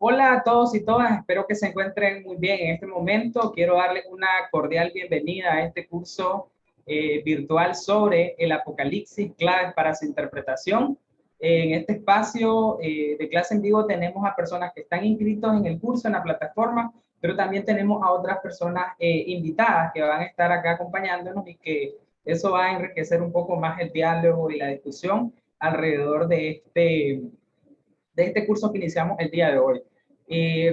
Hola a todos y todas, espero que se encuentren muy bien en este momento. Quiero darles una cordial bienvenida a este curso virtual sobre el Apocalipsis, claves para su interpretación. En este espacio de clase en vivo tenemos a personas que están inscritos en el curso, en la plataforma, pero también tenemos a otras personas invitadas que van a estar acá acompañándonos y que eso va a enriquecer un poco más el diálogo y la discusión alrededor de este curso que iniciamos el día de hoy.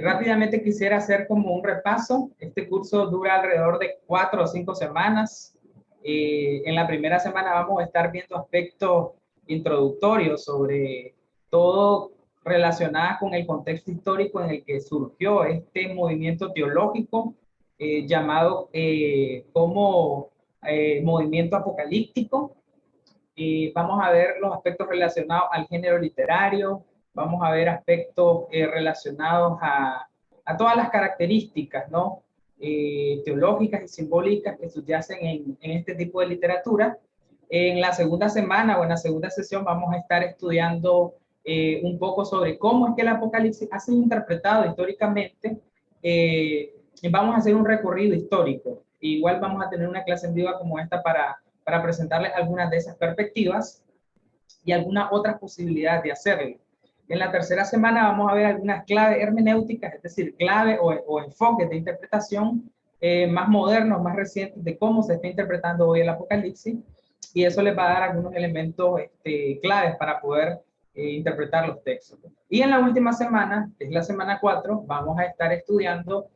Rápidamente quisiera hacer como un repaso. Este curso dura alrededor de 4 o 5 semanas. En la primera semana vamos a estar viendo aspectos introductorios sobre todo relacionadas con el contexto histórico en el que surgió este movimiento teológico llamado como movimiento apocalíptico. Vamos a ver los aspectos relacionados al género literario, vamos a ver aspectos relacionados a todas las características, ¿no? Teológicas y simbólicas que subyacen en este tipo de literatura. En la segunda semana o en la segunda sesión vamos a estar estudiando un poco sobre cómo es que el Apocalipsis ha sido interpretado históricamente. Vamos a hacer un recorrido histórico. Igual vamos a tener una clase en vivo como esta para presentarles algunas de esas perspectivas y algunas otras posibilidades de hacerlo. En la tercera semana vamos a ver algunas claves hermenéuticas, es decir, claves o enfoques de interpretación más modernos, más recientes de cómo se está interpretando hoy el Apocalipsis, y eso les va a dar algunos elementos claves para poder interpretar los textos. Y en la última semana, que es la semana 4, vamos a estar estudiando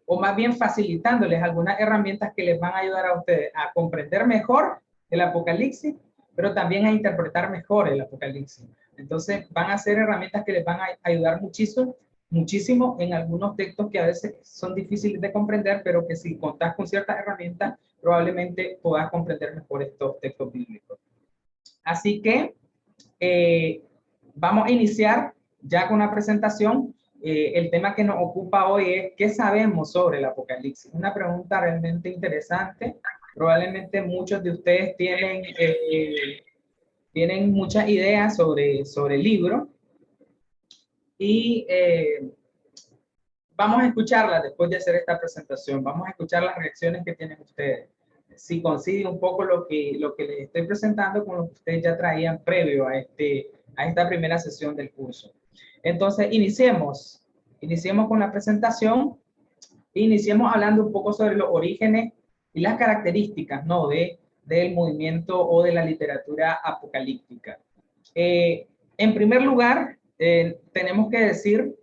o más bien facilitándoles algunas herramientas que les van a ayudar a ustedes a comprender mejor el Apocalipsis, pero también a interpretar mejor el Apocalipsis. Entonces van a ser herramientas que les van a ayudar muchísimo en algunos textos que a veces son difíciles de comprender, pero que si contás con ciertas herramientas, probablemente puedas comprender mejor estos textos bíblicos. Así que vamos a iniciar ya con la presentación. El tema que nos ocupa hoy es ¿qué sabemos sobre el Apocalipsis? Una pregunta realmente interesante. Probablemente muchos de ustedes tienen muchas ideas sobre el libro y vamos a escucharlas después de hacer esta presentación. Vamos a escuchar las reacciones que tienen ustedes. Si coincide un poco lo que les estoy presentando con lo que ustedes ya traían previo a esta primera sesión del curso. Entonces, iniciemos con la presentación. Iniciemos hablando un poco sobre los orígenes y las características, ¿no? del movimiento o de la literatura apocalíptica. En primer lugar, tenemos que decir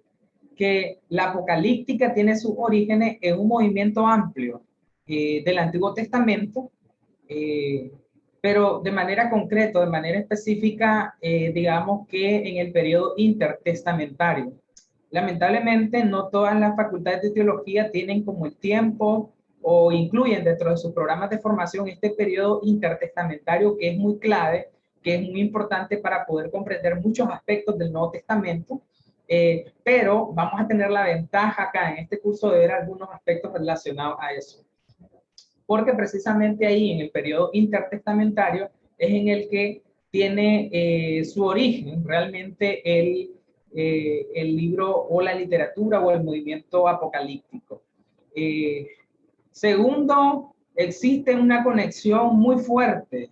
que la apocalíptica tiene sus orígenes en un movimiento amplio del Antiguo Testamento, pero de manera concreta, de manera específica, digamos que en el periodo intertestamentario. Lamentablemente, no todas las facultades de teología tienen como el tiempo o incluyen dentro de sus programas de formación este periodo intertestamentario que es muy clave, que es muy importante para poder comprender muchos aspectos del Nuevo Testamento. Pero vamos a tener la ventaja acá en este curso de ver algunos aspectos relacionados a eso. Porque precisamente ahí en el periodo intertestamentario es en el que tiene su origen realmente el libro o la literatura o el movimiento apocalíptico. Segundo, existe una conexión muy fuerte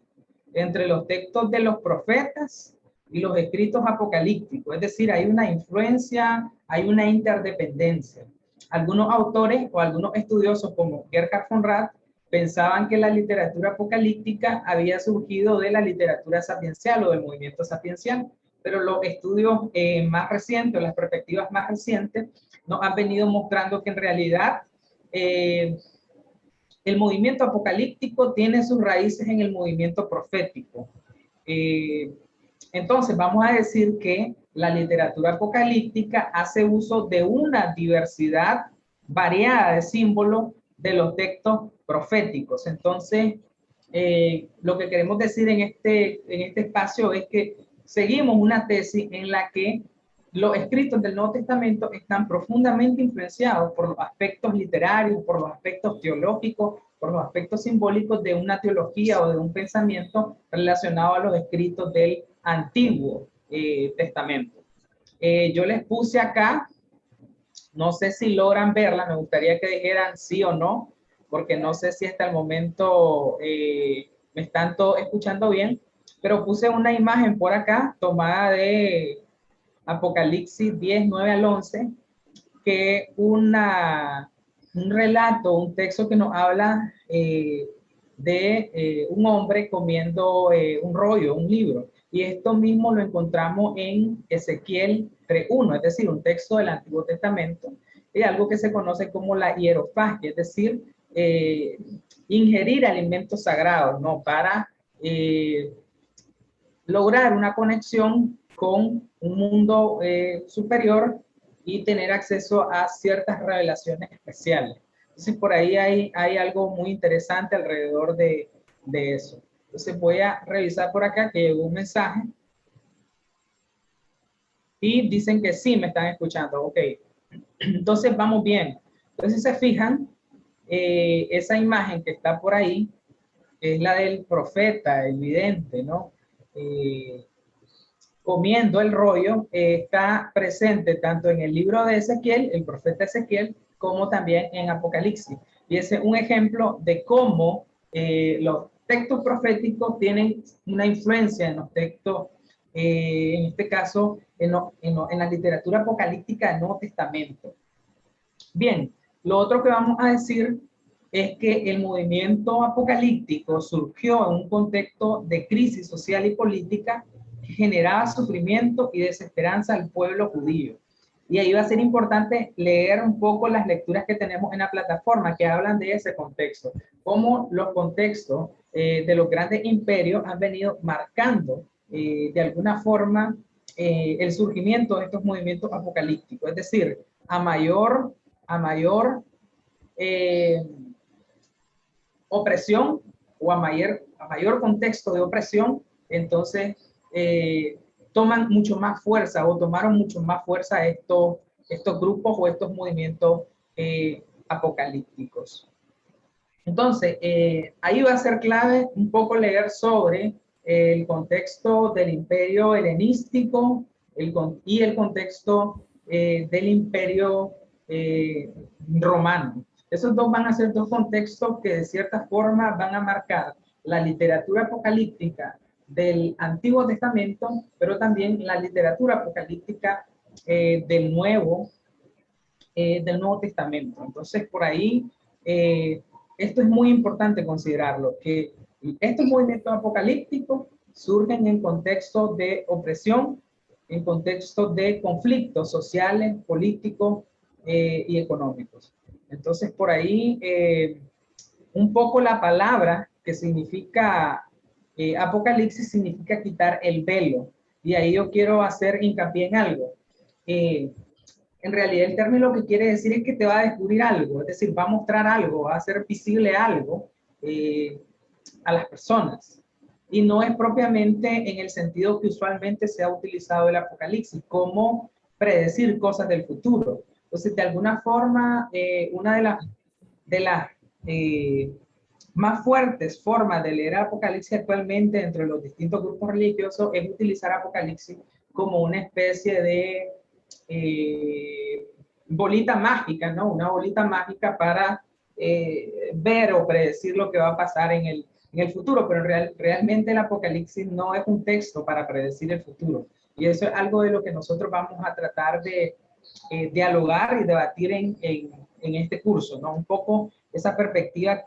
entre los textos de los profetas y los escritos apocalípticos, es decir, hay una influencia, hay una interdependencia. Algunos autores o algunos estudiosos como Gerhard von Rath pensaban que la literatura apocalíptica había surgido de la literatura sapiencial o del movimiento sapiencial, pero los estudios más recientes, las perspectivas más recientes, nos han venido mostrando que en realidad el movimiento apocalíptico tiene sus raíces en el movimiento profético. Entonces, vamos a decir que la literatura apocalíptica hace uso de una diversidad variada de símbolos de los textos proféticos. Entonces, lo que queremos decir en este espacio es que seguimos una tesis en la que los escritos del Nuevo Testamento están profundamente influenciados por los aspectos literarios, por los aspectos teológicos, por los aspectos simbólicos de una teología o de un pensamiento relacionado a los escritos del Antiguo Testamento. Yo les puse acá, no sé si logran verla, me gustaría que dijeran sí o no, porque no sé si hasta el momento me están escuchando bien, pero puse una imagen por acá tomada de Apocalipsis 10, 9 al 11, que un relato, un texto que nos habla de un hombre comiendo un rollo, un libro. Y esto mismo lo encontramos en Ezequiel 3:1, es decir, un texto del Antiguo Testamento, y algo que se conoce como la hierofagia, es decir, ingerir alimentos sagrados, ¿no? Para lograr una conexión con un mundo superior y tener acceso a ciertas revelaciones especiales. Entonces, por ahí hay algo muy interesante alrededor de eso. Entonces, voy a revisar por acá que llegó un mensaje y dicen que sí me están escuchando. Ok, entonces vamos bien. Entonces, si se fijan, esa imagen que está por ahí es la del profeta, el vidente, ¿no? Comiendo el rollo, está presente tanto en el libro de Ezequiel, el profeta Ezequiel, como también en Apocalipsis. Y ese es un ejemplo de cómo los textos proféticos tienen una influencia en los textos, en este caso, en la literatura apocalíptica del Nuevo Testamento. Bien, lo otro que vamos a decir es que el movimiento apocalíptico surgió en un contexto de crisis social y política que generaba sufrimiento y desesperanza al pueblo judío. Y ahí va a ser importante leer un poco las lecturas que tenemos en la plataforma que hablan de ese contexto, cómo los contextos de los grandes imperios han venido marcando de alguna forma el surgimiento de estos movimientos apocalípticos. Es decir, a mayor eh, opresión o a mayor contexto de opresión, entonces toman mucho más fuerza o tomaron mucho más fuerza estos grupos o estos movimientos apocalípticos. Entonces, ahí va a ser clave un poco leer sobre el contexto del imperio helenístico y el contexto del imperio romano. Esos dos van a ser dos contextos que de cierta forma van a marcar la literatura apocalíptica del Antiguo Testamento, pero también la literatura apocalíptica del Nuevo Testamento. Entonces, por ahí, esto es muy importante considerarlo, que estos movimientos apocalípticos surgen en contextos de opresión, en contextos de conflictos sociales, políticos y económicos. Entonces, por ahí, un poco la palabra que significa apocalipsis significa quitar el velo. Y ahí yo quiero hacer hincapié en algo. En realidad el término lo que quiere decir es que te va a descubrir algo, es decir, va a mostrar algo, va a hacer visible algo a las personas. Y no es propiamente en el sentido que usualmente se ha utilizado el apocalipsis, como predecir cosas del futuro. Entonces, de alguna forma, una de las eh, más fuertes formas de leer Apocalipsis actualmente entre los distintos grupos religiosos es utilizar Apocalipsis como una especie de bolita mágica, ¿no? Una bolita mágica para ver o predecir lo que va a pasar en el futuro, pero realmente el Apocalipsis no es un texto para predecir el futuro. Y eso es algo de lo que nosotros vamos a tratar de dialogar y debatir en este curso, ¿no? Un poco esa perspectiva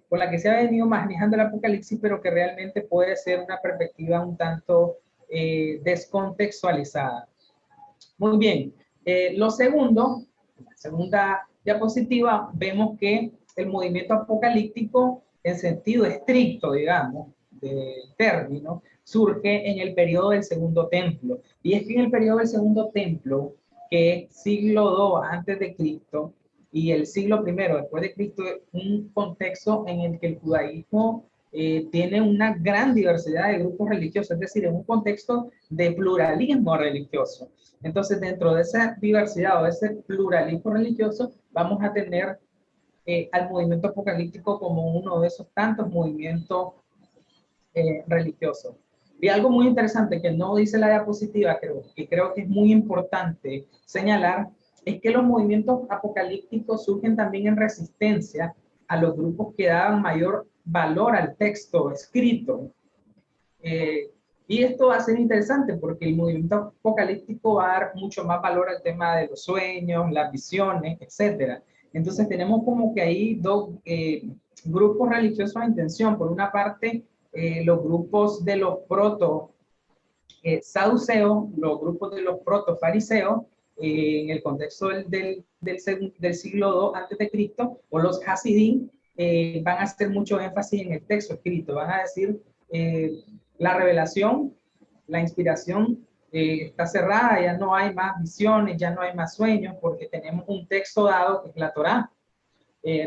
con la que se ha venido manejando el Apocalipsis, pero que realmente puede ser una perspectiva un tanto descontextualizada. Muy bien. Lo segundo, en la segunda diapositiva, vemos que el movimiento apocalíptico, en sentido estricto, digamos, del término, surge en el periodo del Segundo Templo. Y es que en el periodo del Segundo Templo, que es siglo II antes de Cristo y el siglo I después de Cristo, un contexto en el que el judaísmo tiene una gran diversidad de grupos religiosos, es decir, en un contexto de pluralismo religioso. Entonces, dentro de esa diversidad o de ese pluralismo religioso, vamos a tener al movimiento apocalíptico como uno de esos tantos movimientos religiosos. Y algo muy interesante que no dice la diapositiva, que creo que es muy importante señalar, es que los movimientos apocalípticos surgen también en resistencia a los grupos que daban mayor valor al texto escrito. Y esto va a ser interesante porque el movimiento apocalíptico va a dar mucho más valor al tema de los sueños, las visiones, etcétera. Entonces tenemos como que ahí dos grupos religiosos en tensión. Por una parte, los grupos de los proto saduceos, los grupos de los proto fariseos, en el contexto del siglo II antes de Cristo, o los Hasidim, van a hacer mucho énfasis en el texto escrito, van a decir la revelación, la inspiración está cerrada, ya no hay más visiones, ya no hay más sueños, porque tenemos un texto dado que es la Torá.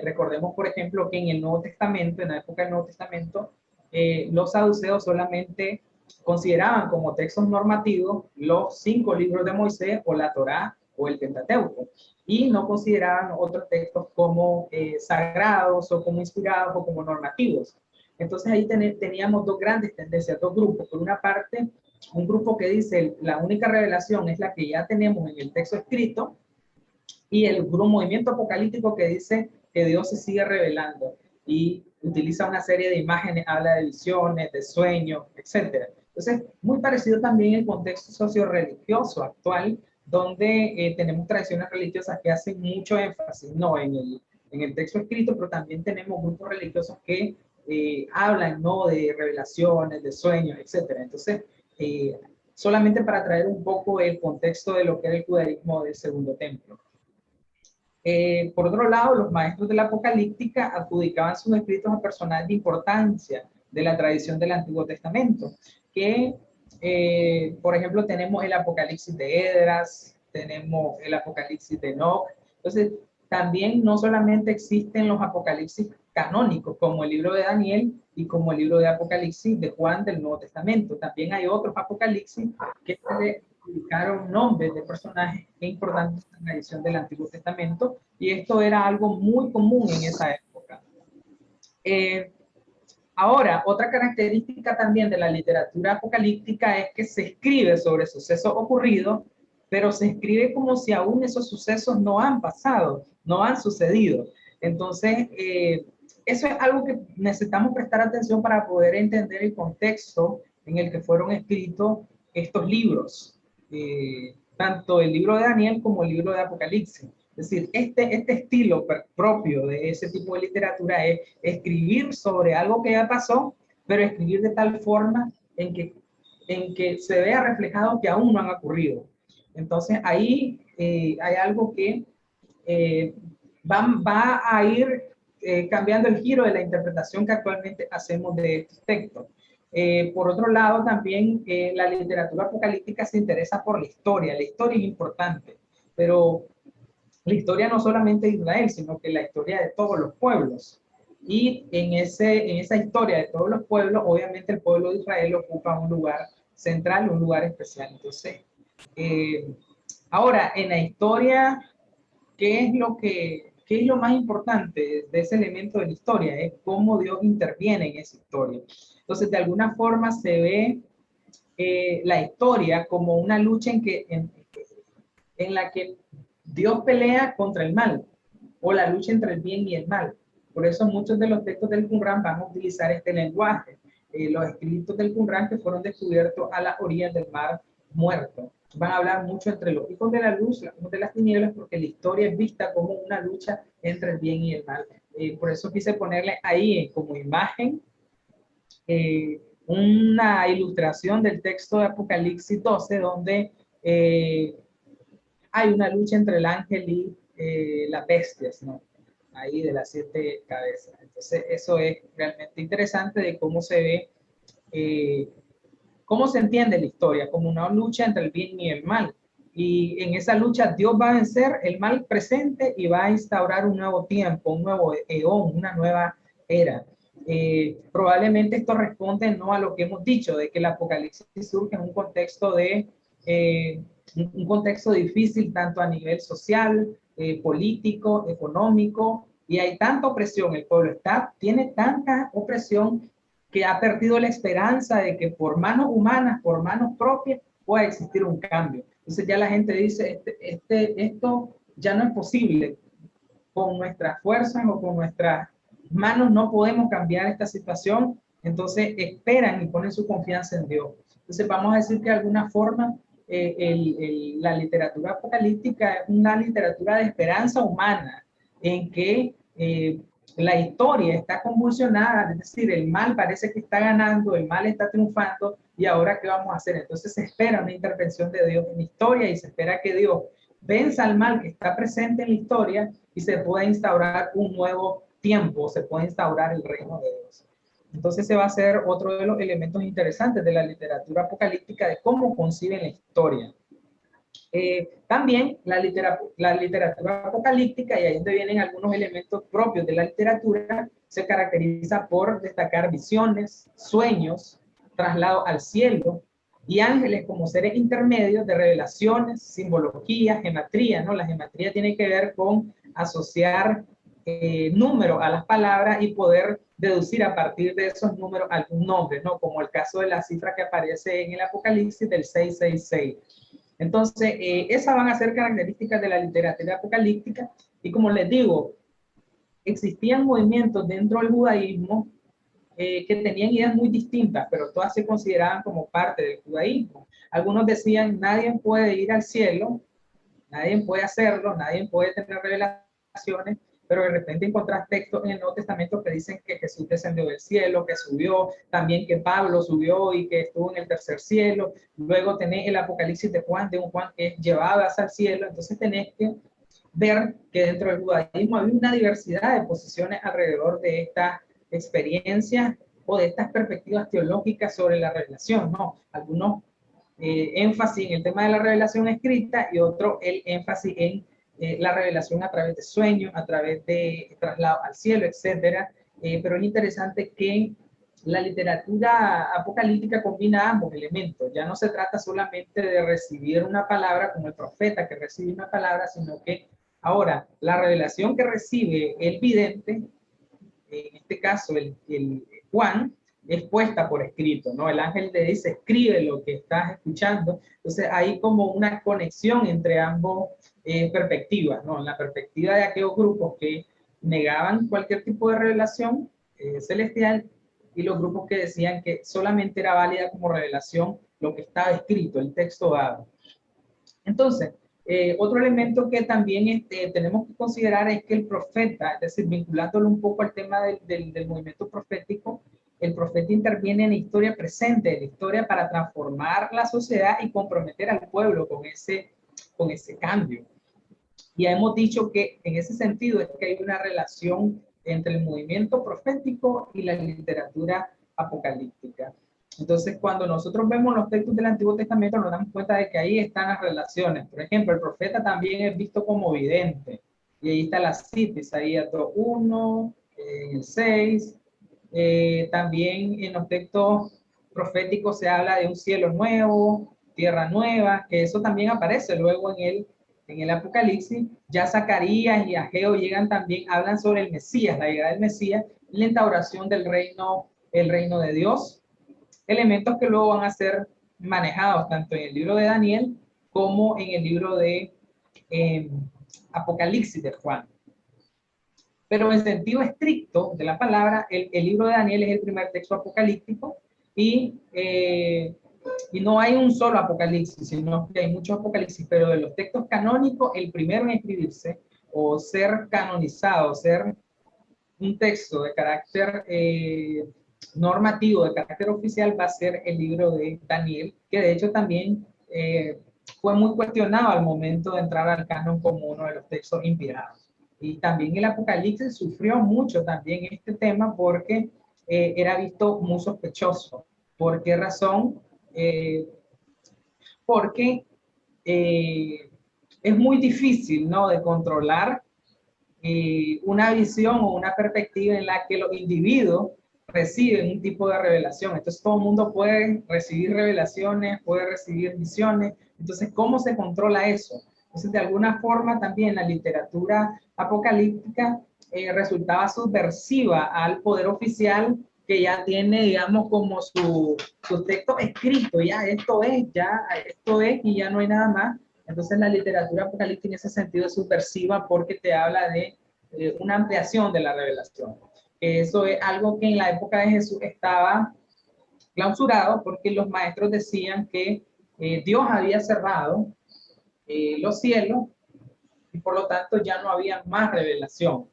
Recordemos, por ejemplo, que en el Nuevo Testamento, en la época del Nuevo Testamento, los saduceos solamente consideraban como textos normativos los 5 libros de Moisés o la Torá o el Pentateuco, y no consideraban otros textos como sagrados o como inspirados o como normativos. Entonces ahí teníamos dos grandes tendencias, dos grupos. Por una parte, un grupo que dice la única revelación es la que ya tenemos en el texto escrito, y el movimiento apocalíptico que dice que Dios se sigue revelando y utiliza una serie de imágenes, habla de visiones, de sueños, etc. Entonces, muy parecido también el contexto socio-religioso actual, donde tenemos tradiciones religiosas que hacen mucho énfasis, no en el texto escrito, pero también tenemos grupos religiosos que hablan, ¿no?, de revelaciones, de sueños, etc. Entonces, solamente para traer un poco el contexto de lo que era el judaísmo del Segundo Templo. Por otro lado, los maestros de la apocalíptica adjudicaban sus escritos a personajes de importancia de la tradición del Antiguo Testamento, que, por ejemplo, tenemos el Apocalipsis de Esdras, tenemos el Apocalipsis de Enoc. Entonces, también no solamente existen los apocalipsis canónicos, como el libro de Daniel y como el libro de Apocalipsis de Juan del Nuevo Testamento. También hay otros apocalipsis que se publicaron nombres de personajes importantes en la edición del Antiguo Testamento, y esto era algo muy común en esa época. Ahora, otra característica también de la literatura apocalíptica es que se escribe sobre sucesos ocurridos, pero se escribe como si aún esos sucesos no han pasado, no han sucedido. Entonces, eso es algo que necesitamos prestar atención para poder entender el contexto en el que fueron escritos estos libros. Tanto el libro de Daniel como el libro de Apocalipsis. Es decir, este estilo propio de ese tipo de literatura es escribir sobre algo que ya pasó, pero escribir de tal forma en que se vea reflejado que aún no han ocurrido. Entonces, ahí hay algo que va a ir cambiando el giro de la interpretación que actualmente hacemos de estos textos. Por otro lado, también la literatura apocalíptica se interesa por la historia. La historia es importante, pero la historia no solamente de Israel, sino que la historia de todos los pueblos. Y en esa historia de todos los pueblos, obviamente el pueblo de Israel ocupa un lugar central, un lugar especial. Entonces, ahora, en la historia, ¿qué es lo más importante de ese elemento de la historia? Es cómo Dios interviene en esa historia. Entonces, de alguna forma se ve la historia como una lucha en la que Dios pelea contra el mal, o la lucha entre el bien y el mal. Por eso muchos de los textos del Qumran van a utilizar este lenguaje. Los escritos del Qumran que fueron descubiertos a las orillas del Mar Muerto van a hablar mucho entre los hijos de la luz, los hijos de las tinieblas, porque la historia es vista como una lucha entre el bien y el mal. Por eso quise ponerle ahí como imagen una ilustración del texto de Apocalipsis 12, donde hay una lucha entre el ángel y las bestias, ¿no? Ahí de las 7 cabezas. Entonces, eso es realmente interesante de cómo se ve, cómo se entiende la historia, como una lucha entre el bien y el mal. Y en esa lucha Dios va a vencer el mal presente y va a instaurar un nuevo tiempo, un nuevo eón, una nueva era. Probablemente esto responde no a lo que hemos dicho, de que el Apocalipsis surge en un contexto un contexto difícil tanto a nivel social, político, económico, y hay tanta opresión, el pueblo tiene tanta opresión que ha perdido la esperanza de que por manos humanas, por manos propias, pueda existir un cambio. Entonces ya la gente dice, esto ya no es posible. Con nuestras fuerzas o con nuestras manos no podemos cambiar esta situación. Entonces esperan y ponen su confianza en Dios. Entonces vamos a decir que de alguna forma la literatura apocalíptica es una literatura de esperanza humana, en que la historia está convulsionada, es decir, el mal parece que está ganando, el mal está triunfando, y ahora ¿qué vamos a hacer? Entonces se espera una intervención de Dios en la historia y se espera que Dios venza al mal que está presente en la historia y se pueda instaurar un nuevo tiempo, se puede instaurar el reino de Dios. Entonces se va a ser otro de los elementos interesantes de la literatura apocalíptica, de cómo conciben la historia. También la literatura apocalíptica, y ahí donde vienen algunos elementos propios de la literatura, se caracteriza por destacar visiones, sueños, traslado al cielo y ángeles como seres intermedios de revelaciones, simbología, gematría, ¿no? La gematría tiene que ver con asociar números a las palabras y poder deducir a partir de esos números algún nombre, ¿no? Como el caso de la cifra que aparece en el Apocalipsis del 666. Entonces, esas van a ser características de la literatura apocalíptica, y como les digo, existían movimientos dentro del judaísmo que tenían ideas muy distintas, pero todas se consideraban como parte del judaísmo. Algunos decían, nadie puede ir al cielo, nadie puede hacerlo, nadie puede tener revelaciones, pero de repente encontrás textos en el Nuevo Testamento que dicen que Jesús descendió del cielo, que subió, también que Pablo subió y que estuvo en el tercer cielo. Luego tenés el Apocalipsis de un Juan que es llevado hacia el cielo. Entonces tenés que ver que dentro del judaísmo hay una diversidad de posiciones alrededor de estas experiencias o de estas perspectivas teológicas sobre la revelación, ¿no? Algunos énfasis en el tema de la revelación escrita y otro el énfasis en la revelación a través de sueños, a través de traslado al cielo, etcétera. Pero es interesante que la literatura apocalíptica combina ambos elementos. Ya no se trata solamente de recibir una palabra como el profeta que recibe una palabra, sino que ahora la revelación que recibe el vidente, en este caso el Juan, es puesta por escrito, ¿no? El ángel le dice, escribe lo que estás escuchando. Entonces hay como una conexión entre ambos perspectivas, ¿no? La perspectiva de aquellos grupos que negaban cualquier tipo de revelación celestial, y los grupos que decían que solamente era válida como revelación lo que estaba escrito, el texto dado. Entonces, otro elemento que también tenemos que considerar es que el profeta, es decir, vinculándolo un poco al tema del movimiento profético, el profeta interviene en la historia presente, en la historia para transformar la sociedad y comprometer al pueblo con ese cambio. Y hemos dicho que en ese sentido es que hay una relación entre el movimiento profético y la literatura apocalíptica. Entonces, cuando nosotros vemos los textos del Antiguo Testamento, nos damos cuenta de que ahí están las relaciones. Por ejemplo, el profeta también es visto como vidente. Y ahí está la cita, Isaías 2:1, el 6. También en los textos proféticos se habla de un cielo nuevo, tierra nueva, que eso también aparece luego en el Apocalipsis. Ya Zacarías y Ageo llegan también, hablan sobre el Mesías, la llegada del Mesías, la instauración del reino, el reino de Dios. Elementos que luego van a ser manejados tanto en el libro de Daniel como en el libro de Apocalipsis de Juan. Pero en sentido estricto de la palabra, el libro de Daniel es el primer texto apocalíptico y no hay un solo apocalipsis, sino que hay muchos apocalipsis, pero de los textos canónicos, el primero en escribirse o ser canonizado, ser un texto de carácter normativo, de carácter oficial, va a ser el libro de Daniel, que de hecho también fue muy cuestionado al momento de entrar al canon como uno de los textos inspirados. Y también el Apocalipsis sufrió mucho también este tema porque era visto muy sospechoso. ¿Por qué razón? Porque es muy difícil, ¿no?, de controlar una visión o una perspectiva en la que los individuos reciben un tipo de revelación. Entonces todo el mundo puede recibir revelaciones, puede recibir visiones. Entonces, ¿cómo se controla eso? Entonces, de alguna forma también la literatura apocalíptica resultaba subversiva al poder oficial que ya tiene, digamos, como su texto escrito, esto es, y ya no hay nada más. Entonces la literatura apocalíptica en ese sentido es subversiva porque te habla de una ampliación de la revelación. Eso es algo que en la época de Jesús estaba clausurado porque los maestros decían que Dios había cerrado los cielos y por lo tanto ya no había más revelación.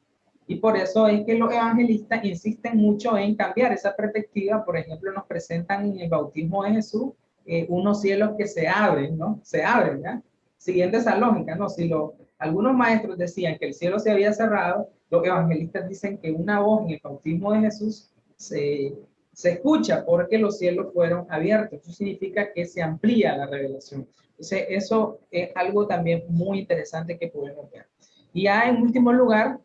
Y por eso es que los evangelistas insisten mucho en cambiar esa perspectiva. Por ejemplo, nos presentan en el bautismo de Jesús unos cielos que se abren, ¿no? Se abren, ¿ya? Siguiendo esa lógica, ¿no? Si algunos maestros decían que el cielo se había cerrado, los evangelistas dicen que una voz en el bautismo de Jesús se escucha porque los cielos fueron abiertos. Eso significa que se amplía la revelación. Entonces, eso es algo también muy interesante que podemos ver. Y ya en último lugar,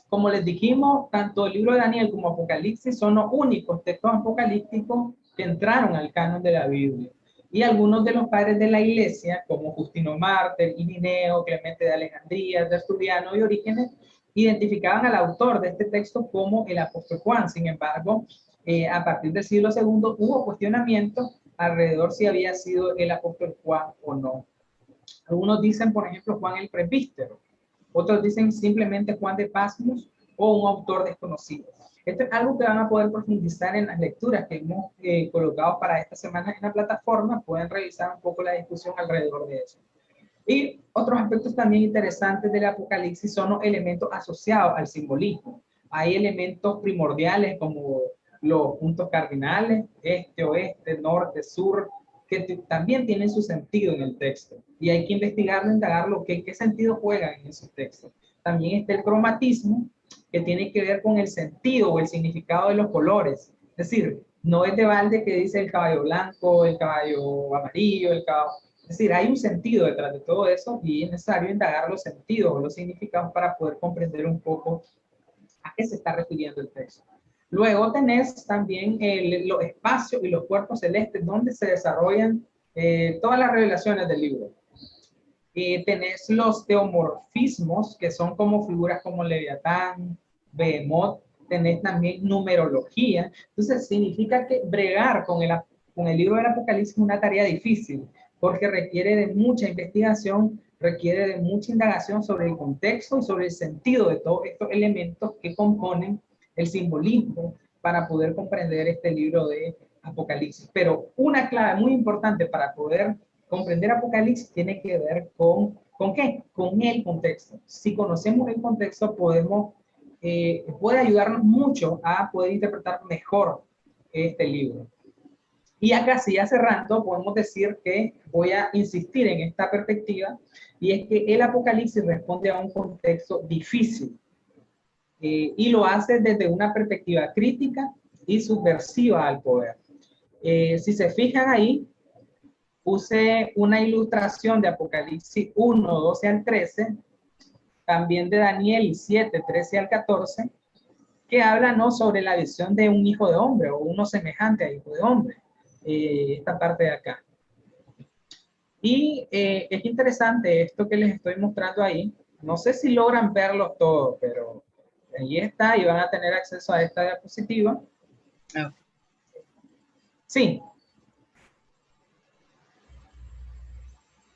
como les dijimos, tanto el libro de Daniel como Apocalipsis son los únicos textos apocalípticos que entraron al canon de la Biblia. Y algunos de los padres de la iglesia, como Justino Mártir, Irineo, Clemente de Alejandría, Tertuliano y Orígenes, identificaban al autor de este texto como el apóstol Juan. Sin embargo, a partir del siglo II hubo cuestionamientos alrededor si había sido el apóstol Juan o no. Algunos dicen, por ejemplo, Juan el presbítero. Otros dicen simplemente Juan de Pasmos o un autor desconocido. Esto es algo que van a poder profundizar en las lecturas que hemos colocado para esta semana en la plataforma. Pueden revisar un poco la discusión alrededor de eso. Y otros aspectos también interesantes del Apocalipsis son los elementos asociados al simbolismo. Hay elementos primordiales como los puntos cardinales, este, oeste, norte, sur, que también tienen su sentido en el texto. Y hay que investigarlo, indagarlo, qué sentido juegan en esos textos. También está el cromatismo, que tiene que ver con el sentido o el significado de los colores. Es decir, no es de balde que dice el caballo blanco, el caballo amarillo, el caballo... Es decir, hay un sentido detrás de todo eso y es necesario indagar los sentidos o los significados para poder comprender un poco a qué se está refiriendo el texto. Luego tenés también los espacios y los cuerpos celestes donde se desarrollan todas las revelaciones del libro. Tenés los teomorfismos, que son como figuras como Leviatán, Behemoth. Tenés también numerología. Entonces significa que bregar con el libro del Apocalipsis es una tarea difícil, porque requiere de mucha investigación, requiere de mucha indagación sobre el contexto y sobre el sentido de todos estos elementos que componen el simbolismo para poder comprender este libro de Apocalipsis. Pero una clave muy importante para poder comprender Apocalipsis tiene que ver ¿con qué? Con el contexto. Si conocemos el contexto, puede ayudarnos mucho a poder interpretar mejor este libro. Y acá, si ya cerrando, podemos decir que voy a insistir en esta perspectiva, y es que el Apocalipsis responde a un contexto difícil, y lo hace desde una perspectiva crítica y subversiva al poder. Si se fijan ahí, puse una ilustración de Apocalipsis 1, 12 al 13, también de Daniel 7, 13 al 14, que habla, ¿no?, sobre la visión de un hijo de hombre o uno semejante a hijo de hombre. Esta parte de acá. Y es interesante esto que les estoy mostrando ahí. No sé si logran verlos todos, pero ahí está y van a tener acceso a esta diapositiva. No. Sí.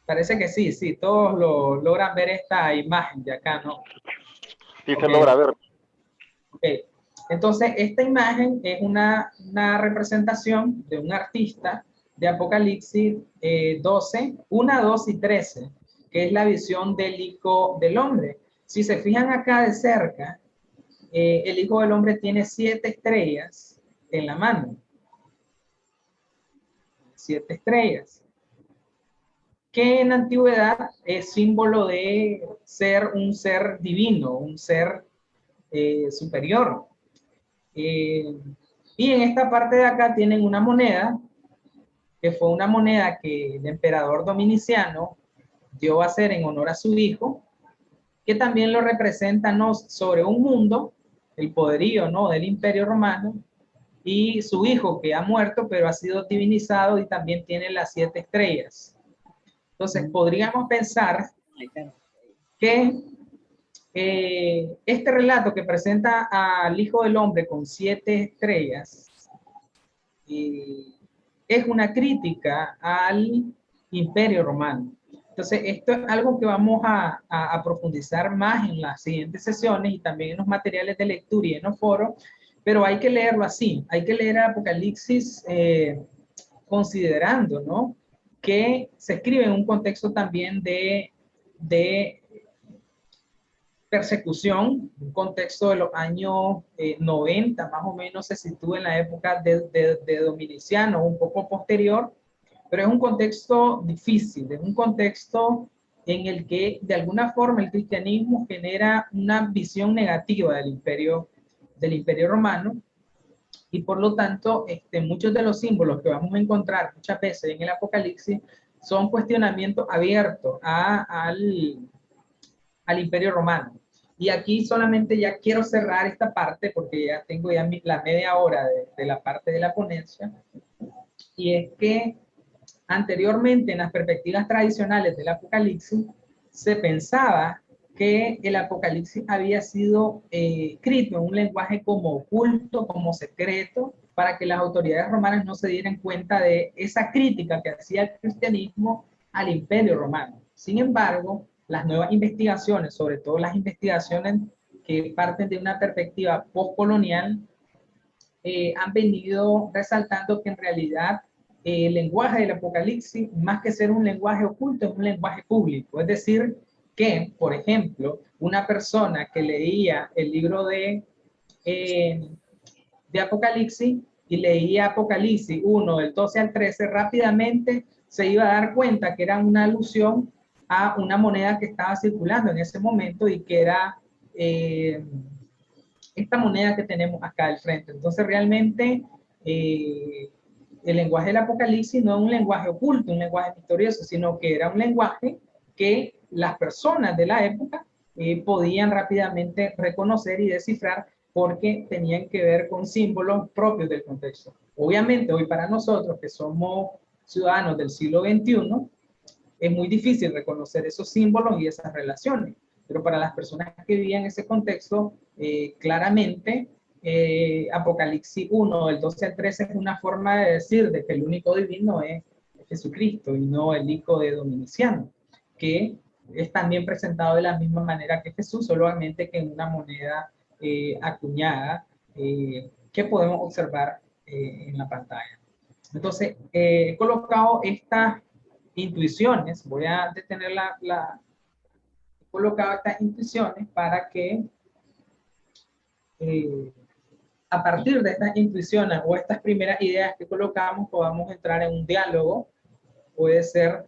Parece que sí, todos logran ver esta imagen de acá, ¿no? Sí, se logra ver. Ok. Entonces, esta imagen es una representación de un artista de Apocalipsis 12, 1, 2 y 13, que es la visión del Hijo del Hombre. Si se fijan acá de cerca, el Hijo del Hombre tiene 7 estrellas en la mano. 7 estrellas. Que en la antigüedad es símbolo de ser un ser divino, un ser superior. Y en esta parte de acá tienen una moneda, que fue una moneda que el emperador Dominiciano dio a hacer en honor a su hijo, que también lo representa, ¿no?, sobre un mundo, el poderío, ¿no?, del Imperio Romano, y su hijo que ha muerto, pero ha sido divinizado y también tiene las 7 estrellas. Entonces, podríamos pensar que Este relato que presenta al Hijo del Hombre con 7 estrellas es una crítica al Imperio Romano. Entonces, esto es algo que vamos a profundizar más en las siguientes sesiones y también en los materiales de lectura y en los foros, pero hay que leerlo así, hay que leer el Apocalipsis considerando, ¿no?, que se escribe en un contexto también de persecución, un contexto de los años 90, más o menos se sitúa en la época de Dominiciano, un poco posterior, pero es un contexto difícil, es un contexto en el que de alguna forma el cristianismo genera una visión negativa del imperio romano, y por lo tanto muchos de los símbolos que vamos a encontrar muchas veces en el Apocalipsis son cuestionamientos abiertos al imperio romano. Y aquí solamente ya quiero cerrar esta parte porque ya tengo ya la media hora de la parte de la ponencia, y es que anteriormente en las perspectivas tradicionales del Apocalipsis se pensaba que el Apocalipsis había sido escrito en un lenguaje como oculto, como secreto, para que las autoridades romanas no se dieran cuenta de esa crítica que hacía el cristianismo al imperio romano. Sin embargo, las nuevas investigaciones, sobre todo las investigaciones que parten de una perspectiva postcolonial, han venido resaltando que en realidad el lenguaje del Apocalipsis, más que ser un lenguaje oculto, es un lenguaje público. Es decir, que, por ejemplo, una persona que leía el libro de Apocalipsis y leía Apocalipsis 1, del 12 al 13, rápidamente se iba a dar cuenta que era una alusión a una moneda que estaba circulando en ese momento y que era esta moneda que tenemos acá al frente. Entonces, realmente, el lenguaje del Apocalipsis no es un lenguaje oculto, un lenguaje misterioso, sino que era un lenguaje que las personas de la época podían rápidamente reconocer y descifrar porque tenían que ver con símbolos propios del contexto. Obviamente, hoy para nosotros que somos ciudadanos del siglo XXI, es muy difícil reconocer esos símbolos y esas relaciones, pero para las personas que vivían ese contexto, claramente Apocalipsis 1, del 12 al 13 es una forma de decir de que el único divino es Jesucristo y no el hijo de Dominiciano, que es también presentado de la misma manera que Jesús, solamente que en una moneda acuñada que podemos observar en la pantalla. Entonces, he colocado estas intuiciones, voy a detener he colocado estas intuiciones para que eh, a partir de estas intuiciones o estas primeras ideas que colocamos podamos entrar en un diálogo. Puede ser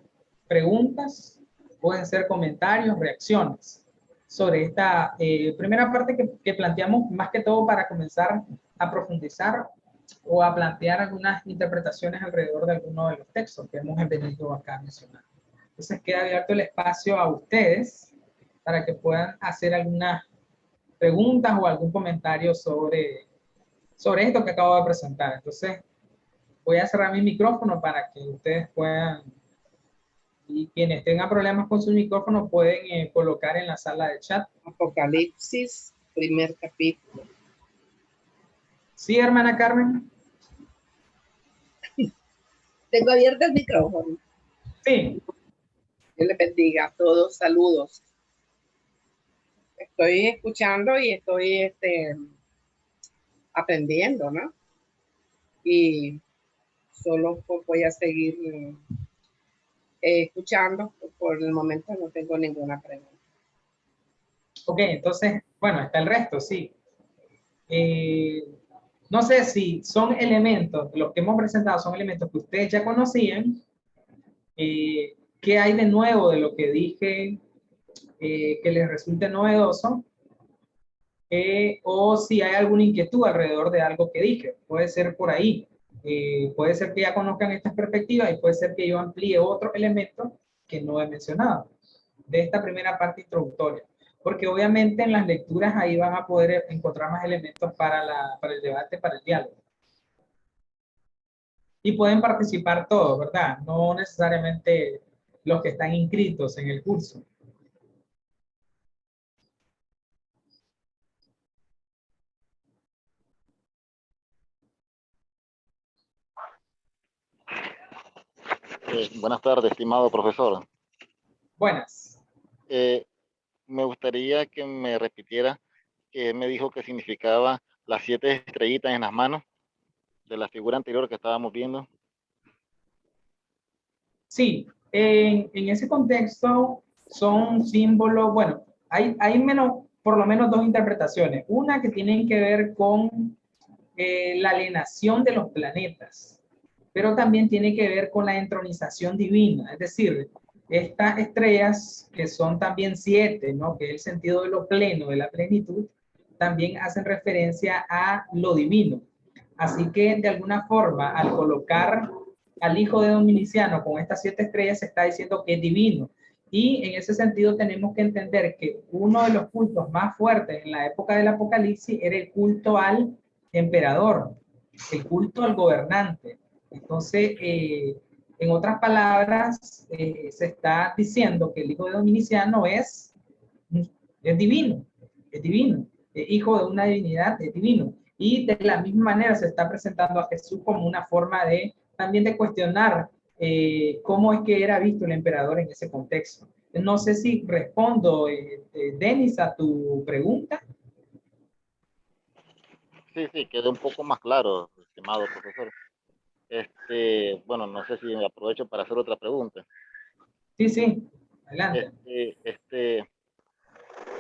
preguntas, pueden ser comentarios, reacciones sobre esta primera parte que planteamos, más que todo para comenzar a profundizar o a plantear algunas interpretaciones alrededor de algunos de los textos que hemos venido acá a mencionar. Entonces queda abierto el espacio a ustedes para que puedan hacer algunas preguntas o algún comentario sobre esto que acabo de presentar. Entonces voy a cerrar mi micrófono para que ustedes puedan, y quienes tengan problemas con su micrófono pueden colocar en la sala de chat. Apocalipsis, primer capítulo. Sí, hermana Carmen. Tengo abierto el micrófono. Sí. Dios les bendiga a todos, saludos. Estoy escuchando y estoy aprendiendo, ¿no? Y solo voy a seguir escuchando. Por el momento no tengo ninguna pregunta. Ok, entonces, bueno, está el resto, sí. No sé si son elementos, los que hemos presentado son elementos que ustedes ya conocían. ¿Qué hay de nuevo de lo que dije que les resulte novedoso? O si hay alguna inquietud alrededor de algo que dije, puede ser por ahí. Puede ser que ya conozcan estas perspectivas y puede ser que yo amplíe otros elementos que no he mencionado de esta primera parte introductoria. Porque obviamente en las lecturas ahí van a poder encontrar más elementos para el debate, para el diálogo. Y pueden participar todos, ¿verdad? No necesariamente los que están inscritos en el curso. Buenas tardes, estimado profesor. Buenas. Me gustaría que me repitiera que me dijo que significaba las 7 estrellitas en las manos de la figura anterior que estábamos viendo. Sí, en ese contexto son símbolos, bueno, hay menos, por lo menos dos interpretaciones. Una que tienen que ver con la alienación de los planetas, pero también tiene que ver con la entronización divina, es decir, estas estrellas que son también 7, ¿no? Que es el sentido de lo pleno, de la plenitud, también hacen referencia a lo divino. Así que de alguna forma, al colocar al hijo de Dominiciano con estas 7 estrellas, se está diciendo que es divino. Y en ese sentido tenemos que entender que uno de los cultos más fuertes en la época del Apocalipsis era el culto al emperador, el culto al gobernante. Entonces, en otras palabras, se está diciendo que el hijo de Dominiciano es divino, es divino, es hijo de una divinidad, es divino. Y de la misma manera se está presentando a Jesús como una forma de también de cuestionar cómo es que era visto el emperador en ese contexto. No sé si respondo, Denis, a tu pregunta. Sí, sí, quedó un poco más claro, estimado profesor. Bueno, no sé si aprovecho para hacer otra pregunta. Sí, sí, adelante.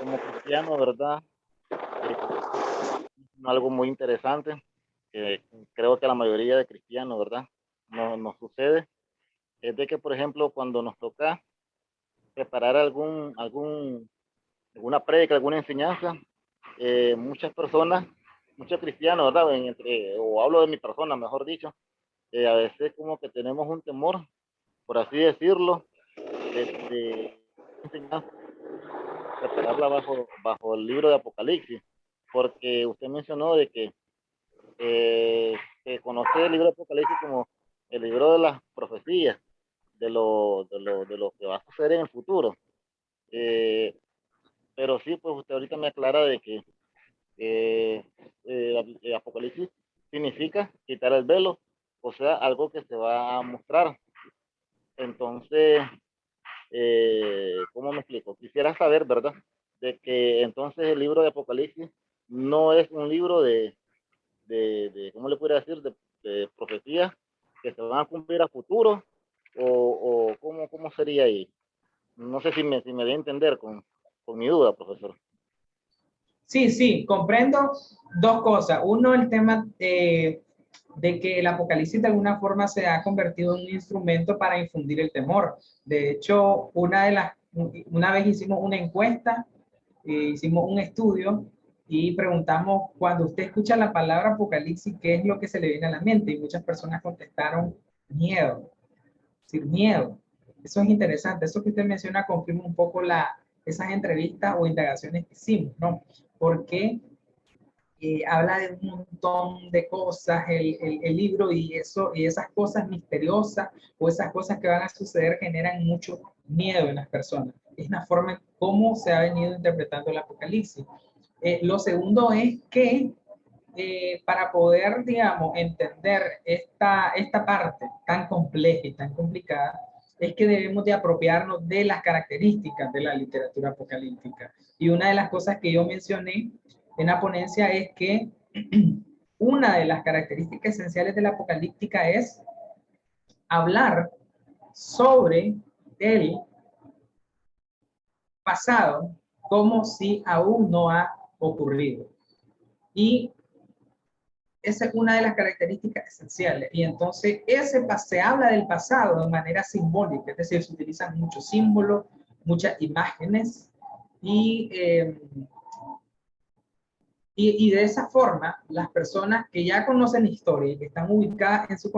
Como cristiano, ¿verdad? Algo muy interesante que creo que a la mayoría de cristianos, ¿verdad? No nos sucede, es de que, por ejemplo, cuando nos toca preparar alguna prédica, alguna enseñanza, muchas personas, muchos cristianos, ¿verdad? O hablo de mi persona, mejor dicho, a veces como que tenemos un temor, por así decirlo, de enseñanza, prepararla bajo el libro de Apocalipsis, porque usted mencionó de que se conoce el libro de Apocalipsis como el libro de las profecías, de lo que va a suceder en el futuro. Pero sí, pues usted ahorita me aclara de que Apocalipsis significa quitar el velo, o sea, algo que se va a mostrar. Entonces, ¿cómo me explico? Quisiera saber, ¿verdad? De que entonces el libro de Apocalipsis no es un libro ¿cómo le podría decir? De profecías que se van a cumplir a futuro, o ¿cómo sería ahí? No sé si me voy a entender con mi duda, profesor. Sí, sí, comprendo dos cosas. Uno, el tema de que el Apocalipsis de alguna forma se ha convertido en un instrumento para infundir el temor. De hecho, una vez hicimos una encuesta, hicimos un estudio y preguntamos, cuando usted escucha la palabra Apocalipsis, ¿qué es lo que se le viene a la mente? Y muchas personas contestaron miedo, es decir, miedo. Eso es interesante. Eso que usted menciona confirma un poco esas entrevistas o indagaciones que hicimos, ¿no? Porque habla de un montón de cosas el libro, y esas cosas misteriosas o esas cosas que van a suceder generan mucho miedo en las personas. Es una forma en cómo se ha venido interpretando el Apocalipsis. Lo segundo es que para poder, digamos, entender esta parte tan compleja y tan complicada, es que debemos de apropiarnos de las características de la literatura apocalíptica. Y una de las cosas que yo mencioné en la ponencia es que una de las características esenciales de la apocalíptica es hablar sobre el pasado como si aún no ha ocurrido. Y esa es una de las características esenciales. Y entonces se habla del pasado de manera simbólica, es decir, se utilizan muchos símbolos, muchas imágenes, y, y de esa forma las personas que ya conocen la historia y que están ubicadas en su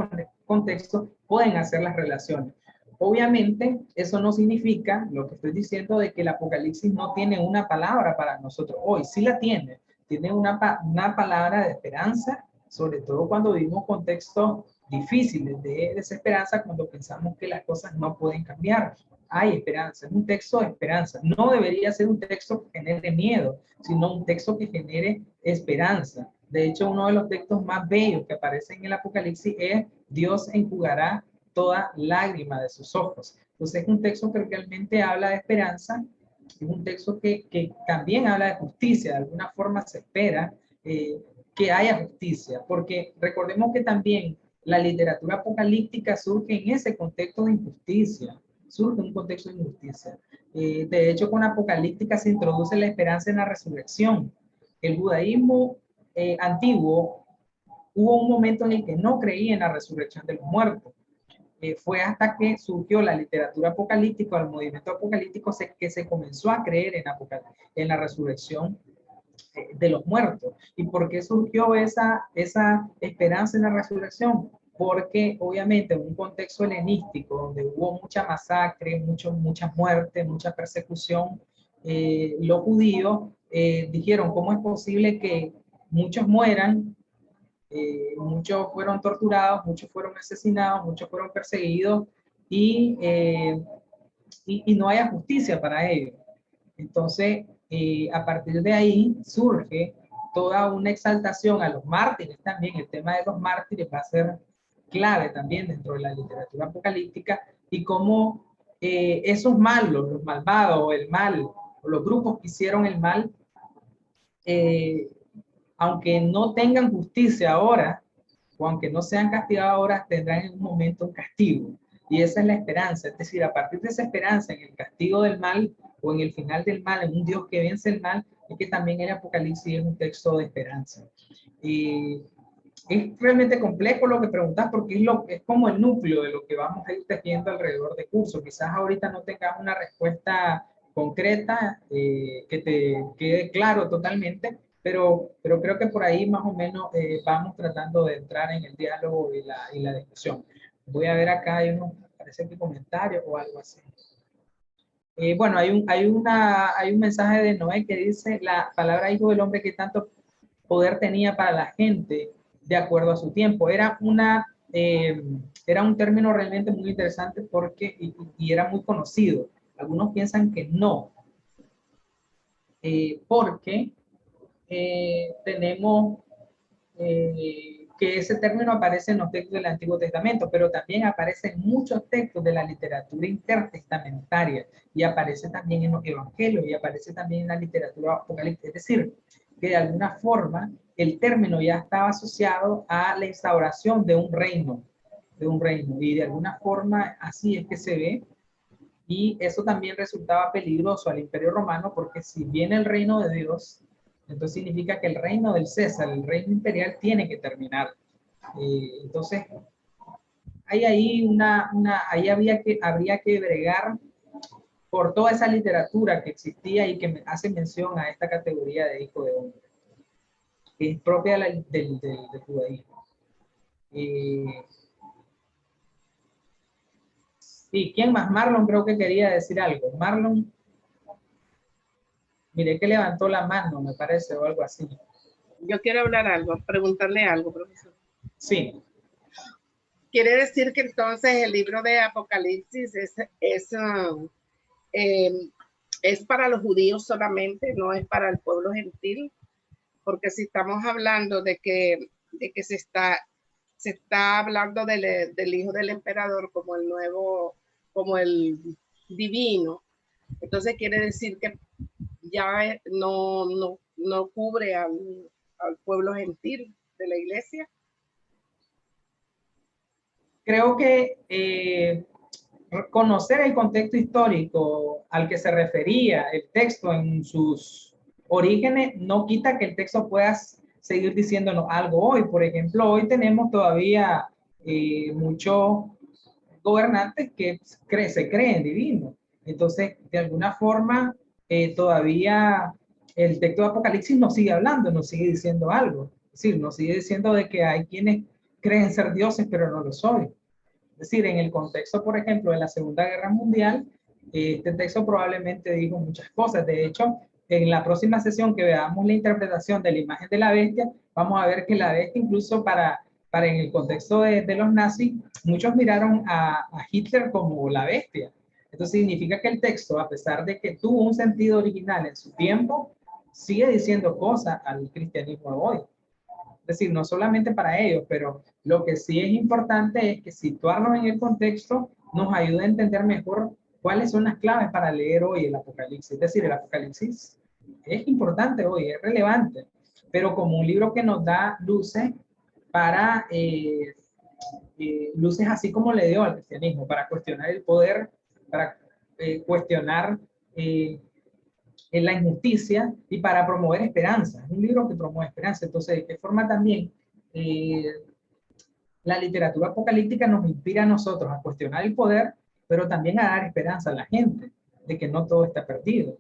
contexto pueden hacer las relaciones. Obviamente, eso no significa, lo que estoy diciendo, de que el Apocalipsis no tiene una palabra para nosotros hoy. Sí la tiene. Tiene una palabra de esperanza, sobre todo cuando vivimos contextos difíciles de desesperanza, cuando pensamos que las cosas no pueden cambiar. Hay esperanza, es un texto de esperanza. No debería ser un texto que genere miedo, sino un texto que genere esperanza. De hecho, uno de los textos más bellos que aparecen en el Apocalipsis es: Dios enjugará toda lágrima de sus ojos. Entonces es un texto que realmente habla de esperanza, es un texto que también habla de justicia. De alguna forma se espera que haya justicia, porque recordemos que también la literatura apocalíptica surge en ese contexto de injusticia, surge un contexto de injusticia. De hecho, con Apocalíptica se introduce la esperanza en la resurrección. El judaísmo antiguo hubo un momento en el que no creía en la resurrección de los muertos. Fue hasta que surgió la literatura apocalíptica, el movimiento apocalíptico, que se comenzó a creer en la resurrección de los muertos. ¿Y por qué surgió esa esperanza en la resurrección? Porque obviamente en un contexto helenístico donde hubo mucha masacre, mucha muerte, mucha persecución, los judíos dijeron, ¿cómo es posible que muchos mueran? Muchos fueron torturados, muchos fueron asesinados, muchos fueron perseguidos y no haya justicia para ellos. Entonces, a partir de ahí surge toda una exaltación a los mártires también. El tema de los mártires va a ser clave también dentro de la literatura apocalíptica y cómo esos malos, los malvados, el mal, o los grupos que hicieron el mal, aunque no tengan justicia ahora, o aunque no sean castigados ahora, tendrán en un momento un castigo. Y esa es la esperanza. Es decir, a partir de esa esperanza en el castigo del mal, o en el final del mal, en un Dios que vence el mal, es que también el Apocalipsis es un texto de esperanza. Es realmente complejo lo que preguntas porque es como el núcleo de lo que vamos a ir tejiendo alrededor de curso. Quizás ahorita no tengas una respuesta concreta que te quede claro totalmente, pero creo que por ahí más o menos vamos tratando de entrar en el diálogo y la discusión. Voy a ver acá, hay unos, parece que comentarios o algo así. Bueno, hay un mensaje de Noé que dice, la palabra hijo del hombre que tanto poder tenía para la gente de acuerdo a su tiempo. Era un término realmente muy interesante porque, y era muy conocido. Algunos piensan que no, porque tenemos que ese término aparece en los textos del Antiguo Testamento, pero también aparece en muchos textos de la literatura intertestamentaria y aparece también en los evangelios y aparece también en la literatura apocalíptica. Es decir, que de alguna forma el término ya estaba asociado a la instauración de un reino, y de alguna forma así es que se ve. Y eso también resultaba peligroso al Imperio Romano porque si viene el reino de Dios, entonces significa que el reino del César, el reino imperial, tiene que terminar. Entonces, hay ahí ahí habría que bregar por toda esa literatura que existía y que hace mención a esta categoría de hijo de hombre, que es propia del judaísmo. Sí, ¿quién más? Marlon creo que quería decir algo. Marlon, mire que levantó la mano, me parece, o algo así. Yo quiero hablar algo, preguntarle algo, profesor. Sí. Quiere decir que entonces el libro de Apocalipsis es para los judíos solamente, no es para el pueblo gentil, porque si estamos hablando de que se está hablando del hijo del emperador como el nuevo, como el divino, entonces quiere decir que ya no cubre al pueblo gentil de la iglesia. Creo que conocer el contexto histórico al que se refería el texto en sus orígenes no quita que el texto pueda seguir diciéndonos algo hoy. Por ejemplo, hoy tenemos todavía muchos gobernantes que se creen divinos. Entonces, de alguna forma, todavía el texto de Apocalipsis nos sigue hablando, nos sigue diciendo algo. Es decir, nos sigue diciendo de que hay quienes creen ser dioses, pero no lo son. Es decir, en el contexto, por ejemplo, de la Segunda Guerra Mundial, este texto probablemente dijo muchas cosas. De hecho, en la próxima sesión que veamos la interpretación de la imagen de la bestia, vamos a ver que la bestia incluso para en el contexto de los nazis, muchos miraron a Hitler como la bestia. Esto significa que el texto, a pesar de que tuvo un sentido original en su tiempo, sigue diciendo cosas al cristianismo de hoy. Es decir, no solamente para ellos, pero lo que sí es importante es que situarnos en el contexto nos ayude a entender mejor cuáles son las claves para leer hoy el Apocalipsis. Es decir, el Apocalipsis es importante hoy, es relevante, pero como un libro que nos da luces para, luces así como le dio al cristianismo, para cuestionar el poder, para cuestionar en la injusticia y para promover esperanza. Es un libro que promueve esperanza. Entonces, ¿de qué forma también la literatura apocalíptica nos inspira a nosotros a cuestionar el poder, pero también a dar esperanza a la gente de que no todo está perdido?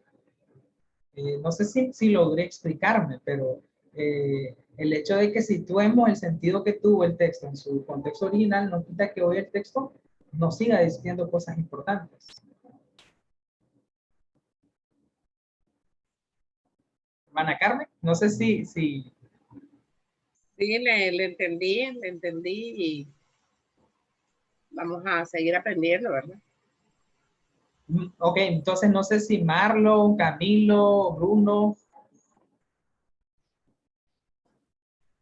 No sé si logré explicarme, pero el hecho de que situemos el sentido que tuvo el texto en su contexto original no quita que hoy el texto nos siga diciendo cosas importantes. Hermana Carmen, no sé si... Sí, le entendí y vamos a seguir aprendiendo, ¿verdad? Ok, entonces no sé si Marlon, Camilo, Bruno.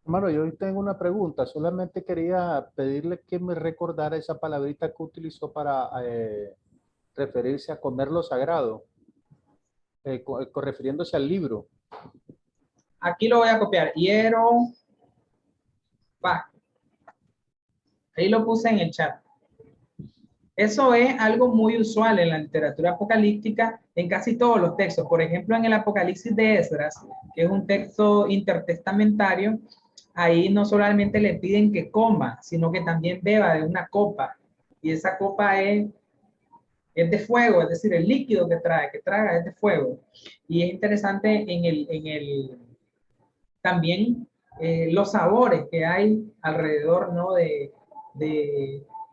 Hermano, yo hoy tengo una pregunta. Solamente quería pedirle que me recordara esa palabrita que utilizó para referirse a comer lo sagrado, refiriéndose al libro. Aquí lo voy a copiar. Hiero. Va. Ahí lo puse en el chat. Eso es algo muy usual en la literatura apocalíptica, en casi todos los textos. Por ejemplo, en el Apocalipsis de Esdras, que es un texto intertestamentario, ahí no solamente le piden que coma, sino que también beba de una copa. Y esa copa es de fuego, es decir, el líquido que traga es de fuego. Y es interesante también los sabores que hay alrededor, ¿no? De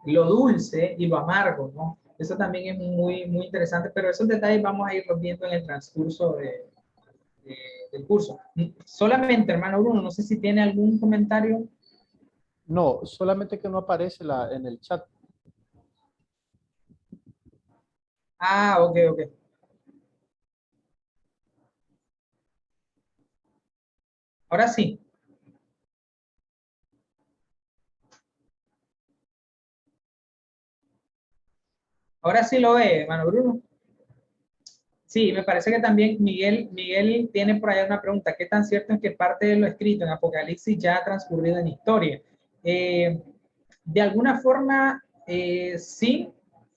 lo dulce y lo amargo, ¿no? Eso también es muy interesante, pero esos detalles vamos a ir viendo en el transcurso del curso. Solamente, hermano Bruno, no sé si tiene algún comentario. No, solamente que no aparece en el chat. Ah, ok, ok. Ahora sí. Ahora sí lo ve, hermano Bruno. Sí, me parece que también Miguel tiene por allá una pregunta. ¿Qué tan cierto es que parte de lo escrito en Apocalipsis ya ha transcurrido en historia? De alguna forma, sí.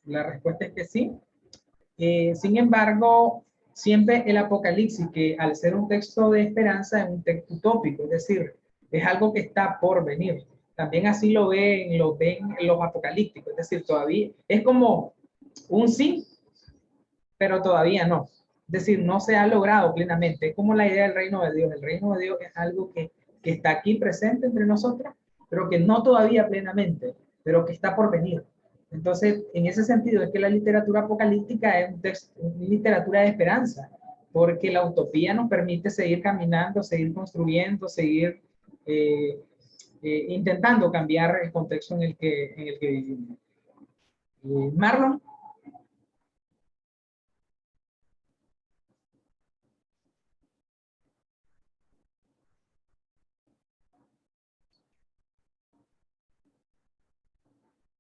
La respuesta es que sí. Sin embargo, siempre el Apocalipsis, que al ser un texto de esperanza, es un texto utópico, es decir, es algo que está por venir. También así lo ven los apocalípticos, es decir, todavía es como un sí, pero todavía no. Es decir, no se ha logrado plenamente. Es como la idea del reino de Dios. El reino de Dios es algo que está aquí presente entre nosotros, pero que no todavía plenamente, pero que está por venir. Entonces, en ese sentido, es que la literatura apocalíptica es una literatura de esperanza, porque la utopía nos permite seguir caminando, seguir construyendo, seguir intentando cambiar el contexto en el que vivimos. Marlon.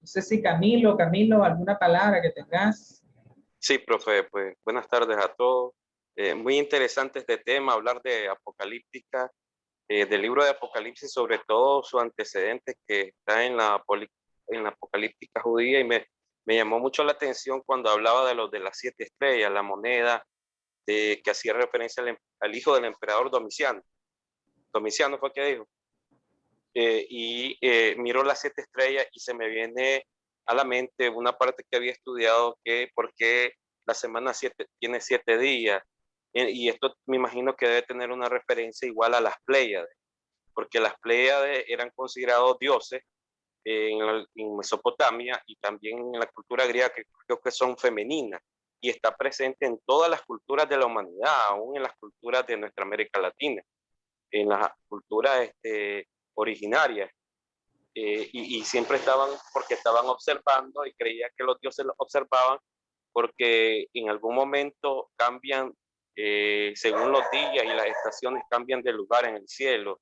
No sé si Camilo, alguna palabra que tengas. Sí, profe, pues buenas tardes a todos. Muy interesante este tema, hablar de apocalíptica, del libro de Apocalipsis, sobre todo su antecedente que está en la apocalíptica judía, y me llamó mucho la atención cuando hablaba de los de las 7 estrellas, la moneda, que hacía referencia al hijo del emperador Domiciano. Domiciano fue el que dijo. Miro las 7 estrellas y se me viene a la mente una parte que había estudiado, que por qué la semana 7 tiene 7 días. Y esto me imagino que debe tener una referencia igual a las Pléyades, porque las Pléyades eran considerados dioses en Mesopotamia y también en la cultura griega, que creo que son femeninas, y está presente en todas las culturas de la humanidad, aún en las culturas de nuestra América Latina, en las culturas originarias. Y siempre estaban, porque estaban observando, y creía que los dioses los observaban porque en algún momento cambian, según los días y las estaciones cambian de lugar en el cielo,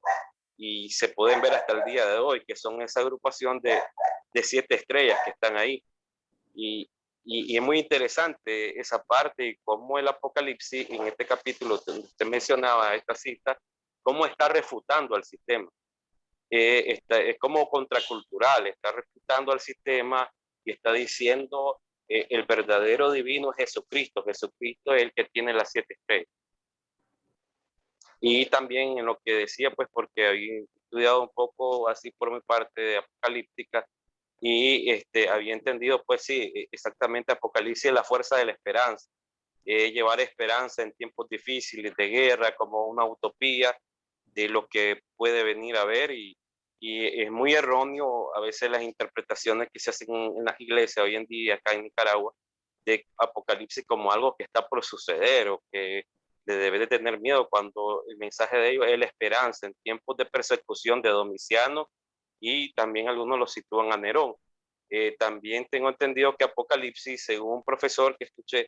y se pueden ver hasta el día de hoy, que son esa agrupación de 7 estrellas que están ahí. Y es muy interesante esa parte y cómo el Apocalipsis, en este capítulo donde usted mencionaba esta cita, cómo está refutando al sistema. Es como contracultural, está refutando al sistema y está diciendo el verdadero divino es Jesucristo. Jesucristo es el que tiene las 7 estrellas. Y también en lo que decía, pues porque había estudiado un poco así por mi parte de apocalíptica y había entendido, pues sí, exactamente Apocalipsis es la fuerza de la esperanza. Llevar esperanza en tiempos difíciles de guerra como una utopía de lo que puede venir a ver y es muy erróneo a veces las interpretaciones que se hacen en las iglesias hoy en día acá en Nicaragua de Apocalipsis como algo que está por suceder o que debe de tener miedo, cuando el mensaje de ellos es la esperanza en tiempos de persecución de Domiciano y también algunos lo sitúan a Nerón. También tengo entendido que Apocalipsis, según un profesor que escuché,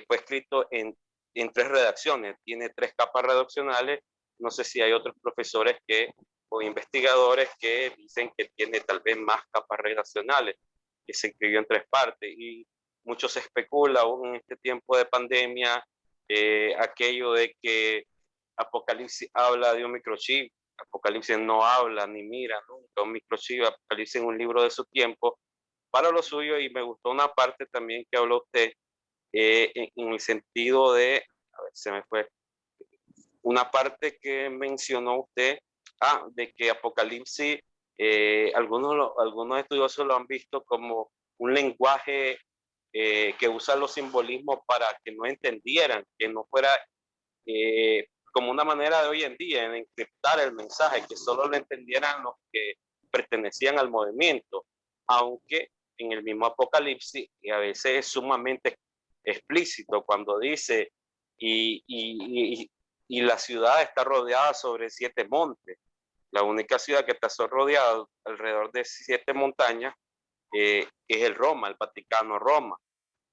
fue escrito en 3 redacciones, tiene 3 capas redaccionales. No sé si hay otros profesores o investigadores que dicen que tiene tal vez más capas redaccionales, que se escribió en 3 partes y mucho se especula aún en este tiempo de pandemia aquello de que Apocalipsis habla de un microchip. Apocalipsis no habla ni mira nunca un microchip. Apocalipsis es un libro de su tiempo para lo suyo, y me gustó una parte también que habló usted en el sentido de, a ver, se me fue, una parte que mencionó usted, de que Apocalipsis, algunos estudiosos lo han visto como un lenguaje que usa los simbolismos para que no entendieran, que no fuera como una manera de hoy en día de encriptar el mensaje, que solo lo entendieran los que pertenecían al movimiento, aunque en el mismo Apocalipsis y a veces es sumamente explícito cuando dice y la ciudad está rodeada sobre 7 montes. La única ciudad que está rodeada alrededor de 7 montañas es el Roma, el Vaticano Roma.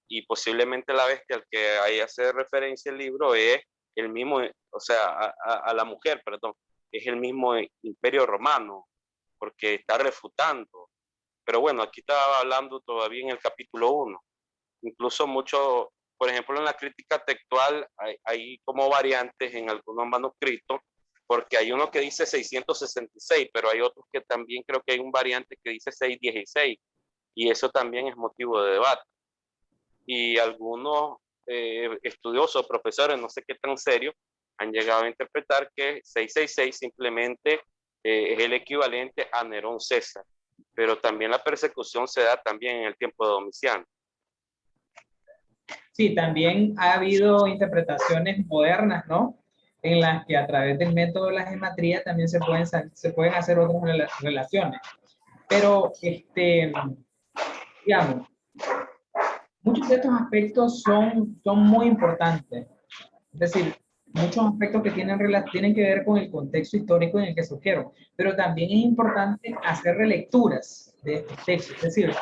Y posiblemente la bestia al que ahí hace referencia el libro es el mismo, o sea, a la mujer, perdón, es el mismo Imperio Romano, porque está refutando. Pero bueno, aquí estaba hablando todavía en el capítulo 1. Incluso mucho, por ejemplo, en la crítica textual hay como variantes en algunos manuscritos, porque hay uno que dice 666, pero hay otros que también creo que hay un variante que dice 616, y eso también es motivo de debate. Y algunos estudiosos, profesores, no sé qué tan serio, han llegado a interpretar que 666 simplemente es el equivalente a Nerón César, pero también la persecución se da también en el tiempo de Domiciano. Sí, también ha habido interpretaciones modernas, ¿no? En las que a través del método de la gematría también se pueden hacer otras relaciones. Pero, digamos, muchos de estos aspectos son muy importantes. Es decir, muchos aspectos que tienen que ver con el contexto histórico en el que surgieron. Pero también es importante hacer relecturas de estos textos. Es decir,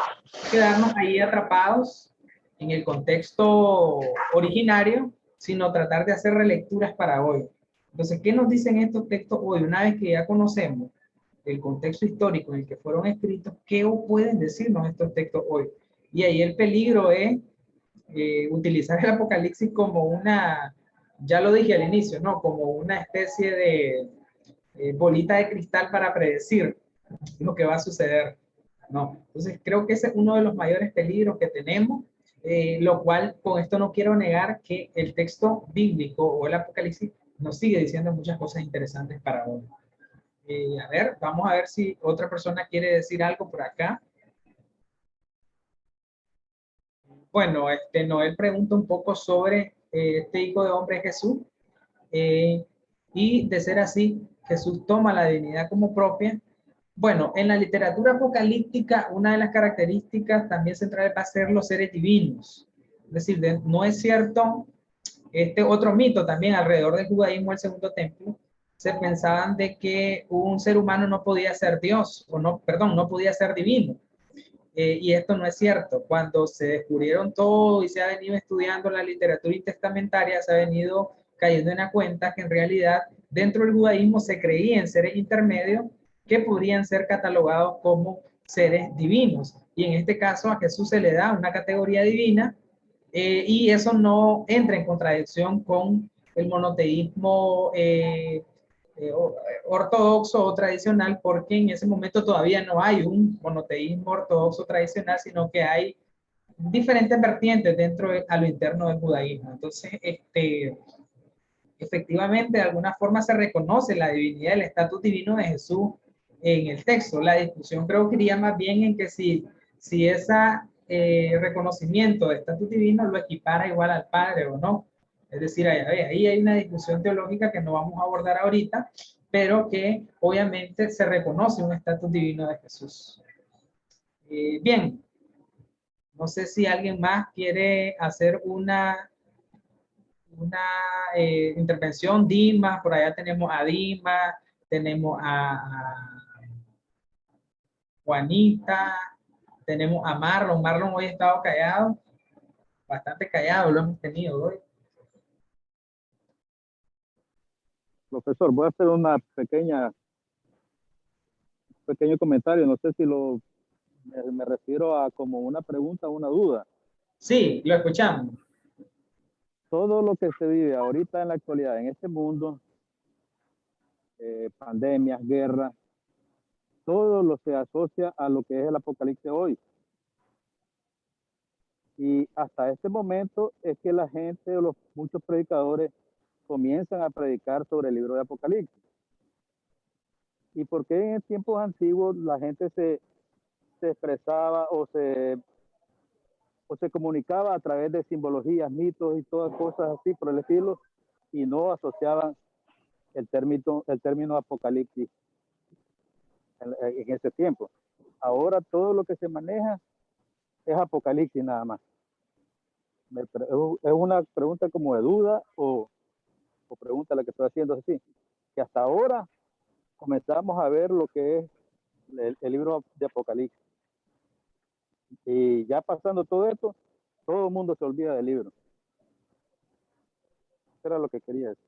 quedarnos ahí atrapados en el contexto originario, sino tratar de hacer relecturas para hoy. Entonces, ¿qué nos dicen estos textos hoy? Una vez que ya conocemos el contexto histórico en el que fueron escritos, ¿qué pueden decirnos estos textos hoy? Y ahí el peligro es utilizar el Apocalipsis como una, ya lo dije al inicio, ¿no? Como una especie de bolita de cristal para predecir lo que va a suceder, ¿no? Entonces creo que ese es uno de los mayores peligros que tenemos, lo cual con esto no quiero negar que el texto bíblico o el Apocalipsis nos sigue diciendo muchas cosas interesantes para hoy. A ver, vamos a ver si otra persona quiere decir algo por acá. Bueno, Noel pregunta un poco sobre este hijo de hombre Jesús, y de ser así, Jesús toma la divinidad como propia. Bueno, en la literatura apocalíptica, una de las características también centrales va a ser los seres divinos. Es decir, no es cierto, este otro mito también alrededor del judaísmo, el segundo templo, se pensaban de que un ser humano no podía ser Dios, o no, perdón, no podía ser divino. Y esto no es cierto. Cuando se descubrieron todo y se ha venido estudiando la literatura intertestamentaria, se ha venido cayendo en la cuenta que en realidad dentro del judaísmo se creía en seres intermedios que podrían ser catalogados como seres divinos. Y en este caso a Jesús se le da una categoría divina y eso no entra en contradicción con el monoteísmo ortodoxo o tradicional, porque en ese momento todavía no hay un monoteísmo ortodoxo tradicional, sino que hay diferentes vertientes dentro a lo interno del judaísmo. Entonces, efectivamente, de alguna forma se reconoce la divinidad, el estatus divino de Jesús en el texto. La discusión creo que iría más bien en que si ese reconocimiento de estatus divino lo equipara igual al Padre o no. Es decir, ahí hay una discusión teológica que no vamos a abordar ahorita, pero que obviamente se reconoce un estatus divino de Jesús. Bien, no sé si alguien más quiere hacer una intervención. Dima, por allá tenemos a Dima, tenemos a Juanita, tenemos a Marlon. Marlon hoy ha estado callado, bastante callado lo hemos tenido hoy. Profesor, voy a hacer una pequeño comentario. No sé si me refiero a como una pregunta o una duda. Sí, lo escuchamos. Todo lo que se vive ahorita en la actualidad en este mundo, pandemias, guerras, todo lo se asocia a lo que es el apocalipsis hoy. Y hasta este momento es que la gente o muchos predicadores comienzan a predicar sobre el libro de Apocalipsis. ¿Y por qué en tiempos antiguos la gente se expresaba o se comunicaba a través de simbologías, mitos y todas cosas así por el estilo, y no asociaban el término apocalipsis en ese tiempo? Ahora todo lo que se maneja es apocalipsis nada más. Es una pregunta como de duda o pregunta la que estoy haciendo así, que hasta ahora comenzamos a ver lo que es el libro de Apocalipsis. Y ya pasando todo esto, todo el mundo se olvida del libro. Eso era lo que quería decir.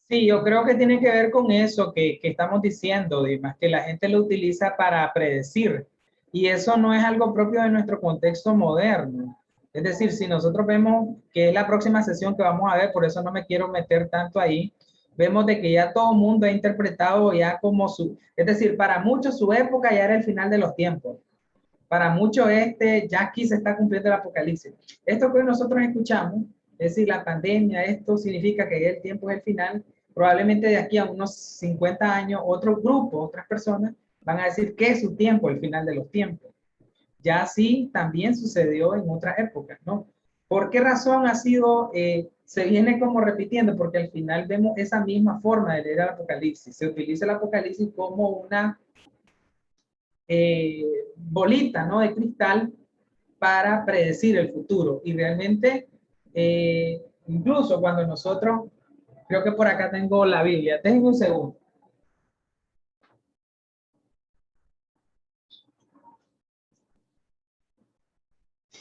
Sí, yo creo que tiene que ver con eso que estamos diciendo, Dimas, que la gente lo utiliza para predecir. Y eso no es algo propio de nuestro contexto moderno. Es decir, si nosotros vemos que es la próxima sesión que vamos a ver, por eso no me quiero meter tanto ahí, vemos de que ya todo el mundo ha interpretado ya como es decir, para muchos su época ya era el final de los tiempos. Para muchos ya aquí se está cumpliendo el apocalipsis. Esto que nosotros escuchamos, es decir, la pandemia, esto significa que el tiempo es el final. Probablemente de aquí a unos 50 años, otro grupo, otras personas, van a decir que es su tiempo, el final de los tiempos. Ya así también sucedió en otras épocas, ¿no? ¿Por qué razón ha sido, se viene como repitiendo? Porque al final vemos esa misma forma de leer el Apocalipsis. Se utiliza el Apocalipsis como una bolita, ¿no?, de cristal para predecir el futuro. Y realmente, incluso cuando nosotros, creo que por acá tengo la Biblia, tengo un segundo.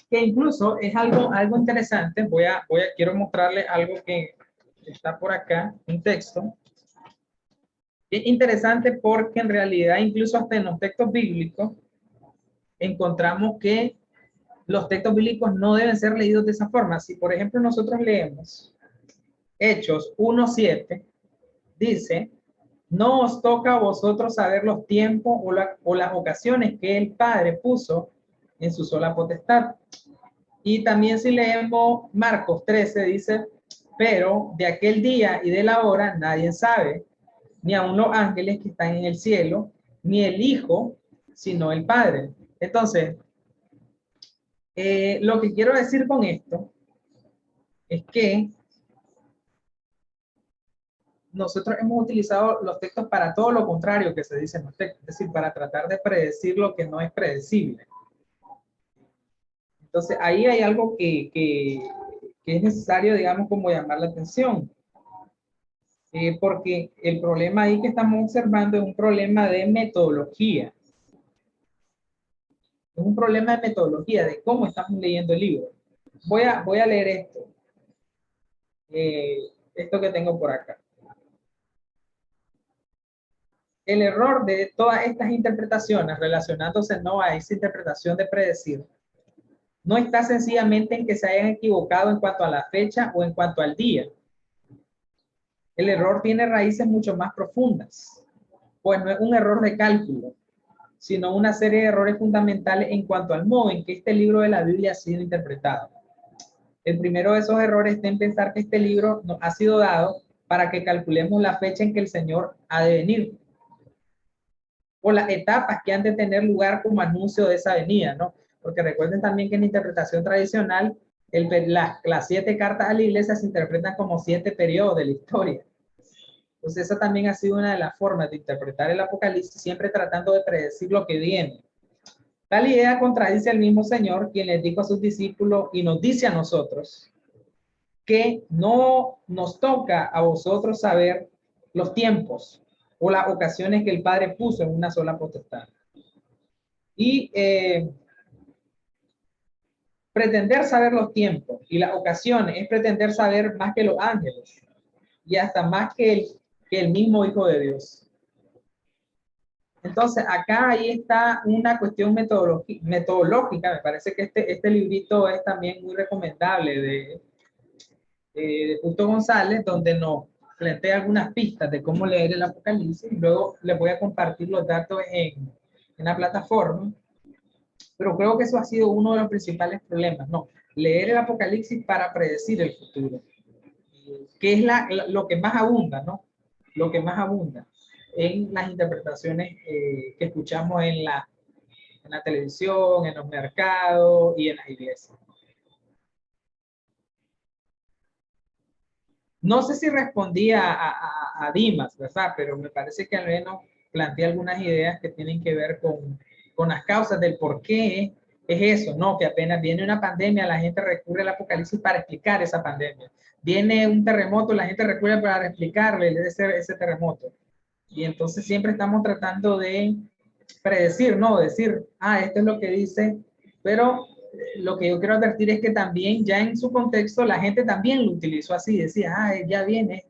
Que incluso es algo interesante. Quiero mostrarle algo que está por acá, un texto. Es interesante porque en realidad, incluso hasta en los textos bíblicos, encontramos que los textos bíblicos no deben ser leídos de esa forma. Si, por ejemplo, nosotros leemos Hechos 1:7, dice: no os toca a vosotros saber los tiempos o las ocasiones que el Padre puso en su sola potestad. Y también si leemos Marcos 13, dice: pero de aquel día y de la hora nadie sabe, ni aun los ángeles que están en el cielo, ni el Hijo, sino el Padre. Entonces, lo que quiero decir con esto es que nosotros hemos utilizado los textos para todo lo contrario que se dice en los textos, es decir, para tratar de predecir lo que no es predecible. Entonces, ahí hay algo que es necesario, digamos, como llamar la atención. Porque el problema ahí que estamos observando es un problema de metodología. Es un problema de metodología, de cómo estamos leyendo el libro. Voy a leer esto. Esto que tengo por acá. el error de todas estas interpretaciones relacionándose no a esa interpretación de predecir, no está sencillamente en que se hayan equivocado en cuanto a la fecha o en cuanto al día. El error tiene raíces mucho más profundas, pues no es un error de cálculo, sino una serie de errores fundamentales en cuanto al modo en que este libro de la Biblia ha sido interpretado. El primero de esos errores está en pensar que este libro nos ha sido dado para que calculemos la fecha en que el Señor ha de venir, o las etapas que han de tener lugar como anuncio de esa venida, ¿no? Porque recuerden también que en la interpretación tradicional, las 7 cartas a la iglesia se interpretan como 7 periodos de la historia. Entonces esa también ha sido una de las formas de interpretar el Apocalipsis, siempre tratando de predecir lo que viene. Tal idea contradice al mismo Señor, quien les dijo a sus discípulos y nos dice a nosotros que no nos toca a vosotros saber los tiempos o las ocasiones que el Padre puso en una sola potestad. Y pretender saber los tiempos y las ocasiones es pretender saber más que los ángeles y hasta más que el mismo Hijo de Dios. Entonces, acá ahí está una cuestión metodológica. Me parece que este librito es también muy recomendable de Justo González, donde nos plantea algunas pistas de cómo leer el Apocalipsis. Luego les voy a compartir los datos en la plataforma. Pero creo que eso ha sido uno de los principales problemas, ¿no? Leer el Apocalipsis para predecir el futuro, que es lo que más abunda, ¿no? Lo que más abunda en las interpretaciones que escuchamos en la televisión, en los mercados y en las iglesias. No sé si respondía a Dimas, ¿verdad? Pero me parece que al menos plantea algunas ideas que tienen que ver con las causas del por qué es eso, ¿no? Que apenas viene una pandemia, la gente recurre al Apocalipsis para explicar esa pandemia. Viene un terremoto, la gente recurre para explicarle ese terremoto. Y entonces siempre estamos tratando de predecir, ¿no? Decir, esto es lo que dice, pero lo que yo quiero advertir es que también ya en su contexto la gente también lo utilizó así, decía, ya viene,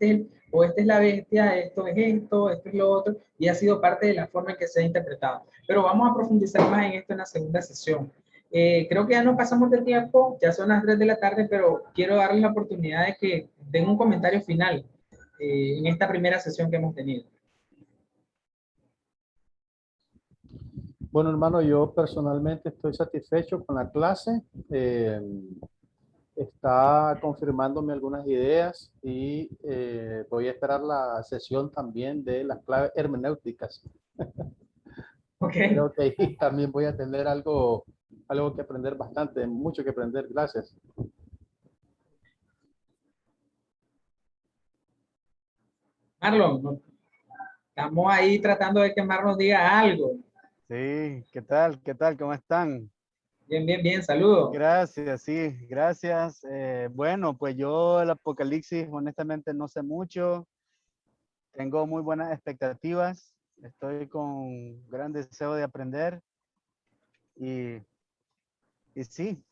o esta es la bestia, esto es lo otro, y ha sido parte de la forma en que se ha interpretado. Pero vamos a profundizar más en esto en la segunda sesión. Creo que ya nos pasamos del tiempo, ya son las 3 de la tarde, pero quiero darles la oportunidad de que den un comentario final en esta primera sesión que hemos tenido. Bueno, hermano, yo personalmente estoy satisfecho con la clase. Está confirmándome algunas ideas y voy a esperar la sesión también de las claves hermenéuticas. Okay. Creo que ahí también voy a tener algo que aprender bastante, mucho que aprender. Gracias. Marlon, estamos ahí tratando de que Marlon diga algo. Sí, ¿qué tal? ¿Qué tal? ¿Cómo están? Bien, bien, bien, saludos. Gracias, sí, gracias. Bueno, pues yo el Apocalipsis honestamente no sé mucho. Tengo muy buenas expectativas. Estoy con gran deseo de aprender. Y sí,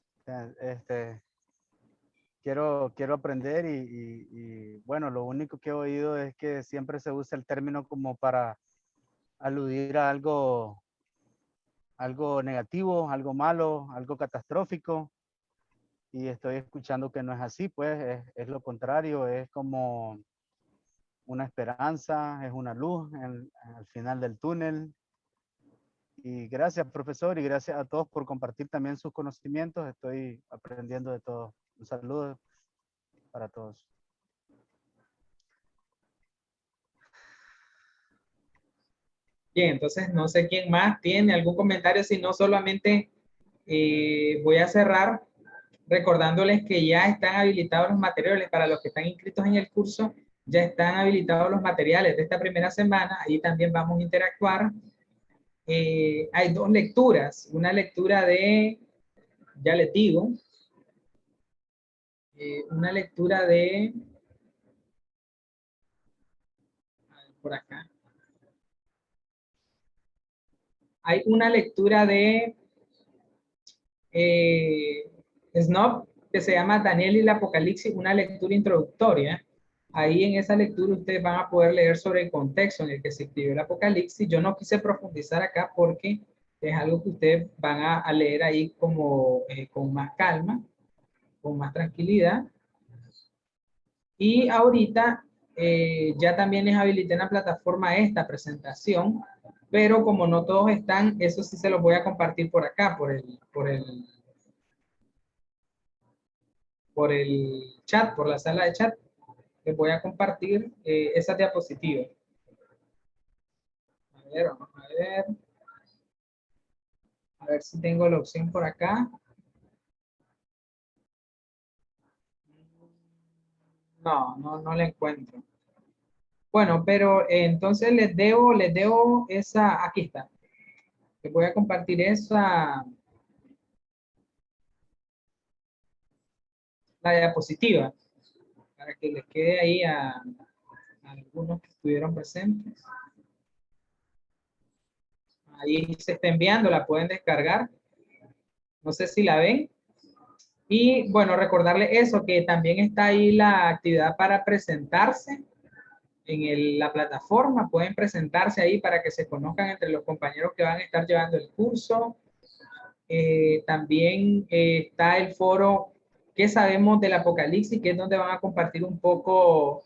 quiero aprender y bueno, lo único que he oído es que siempre se usa el término como para aludir a algo negativo, algo malo, algo catastrófico. Y estoy escuchando que no es así, pues es lo contrario, es como una esperanza, es una luz al final del túnel. Y gracias, profesor, y gracias a todos por compartir también sus conocimientos. Estoy aprendiendo de todo. Un saludo para todos. Bien, entonces no sé quién más tiene algún comentario, si no solamente voy a cerrar recordándoles que ya están habilitados los materiales para los que están inscritos en el curso, ya están habilitados los materiales de esta primera semana, ahí también vamos a interactuar. Hay 2 lecturas, una lectura de, ya les digo, una lectura de, por acá, hay una lectura de Snob que se llama Daniel y el Apocalipsis, una lectura introductoria. Ahí en esa lectura ustedes van a poder leer sobre el contexto en el que se escribió el Apocalipsis. Yo no quise profundizar acá porque es algo que ustedes van a leer ahí como con más calma, con más tranquilidad. Y ahorita ya también les habilité en la plataforma esta presentación, pero como no todos están, eso sí se los voy a compartir por acá, por el chat, por la sala de chat. Les voy a compartir esa diapositiva. A ver, vamos a ver. A ver si tengo la opción por acá. No la encuentro. Bueno, pero entonces les debo esa, aquí está. Les voy a compartir esa, la diapositiva, para que les quede ahí a algunos que estuvieron presentes. Ahí se está enviando, la pueden descargar. No sé si la ven. Y bueno, recordarle eso, que también está ahí la actividad para presentarse en la plataforma. Pueden presentarse ahí para que se conozcan entre los compañeros que van a estar llevando el curso. También está el foro ¿Qué sabemos del Apocalipsis?, que es donde van a compartir un poco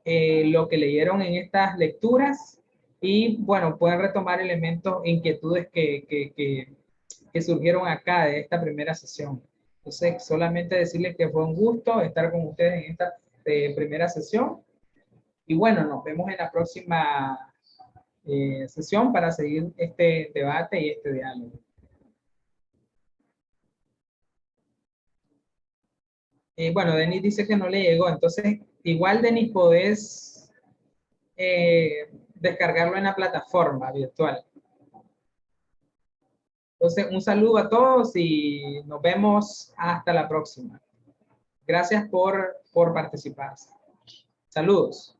lo que leyeron en estas lecturas. Y bueno, pueden retomar elementos, inquietudes que surgieron acá de esta primera sesión. Entonces, solamente decirles que fue un gusto estar con ustedes en esta primera sesión. Y bueno, nos vemos en la próxima sesión para seguir este debate y este diálogo. Bueno, Denis dice que no le llegó, entonces igual Denis podés descargarlo en la plataforma virtual. Entonces, un saludo a todos y nos vemos hasta la próxima. Gracias por participar. Saludos.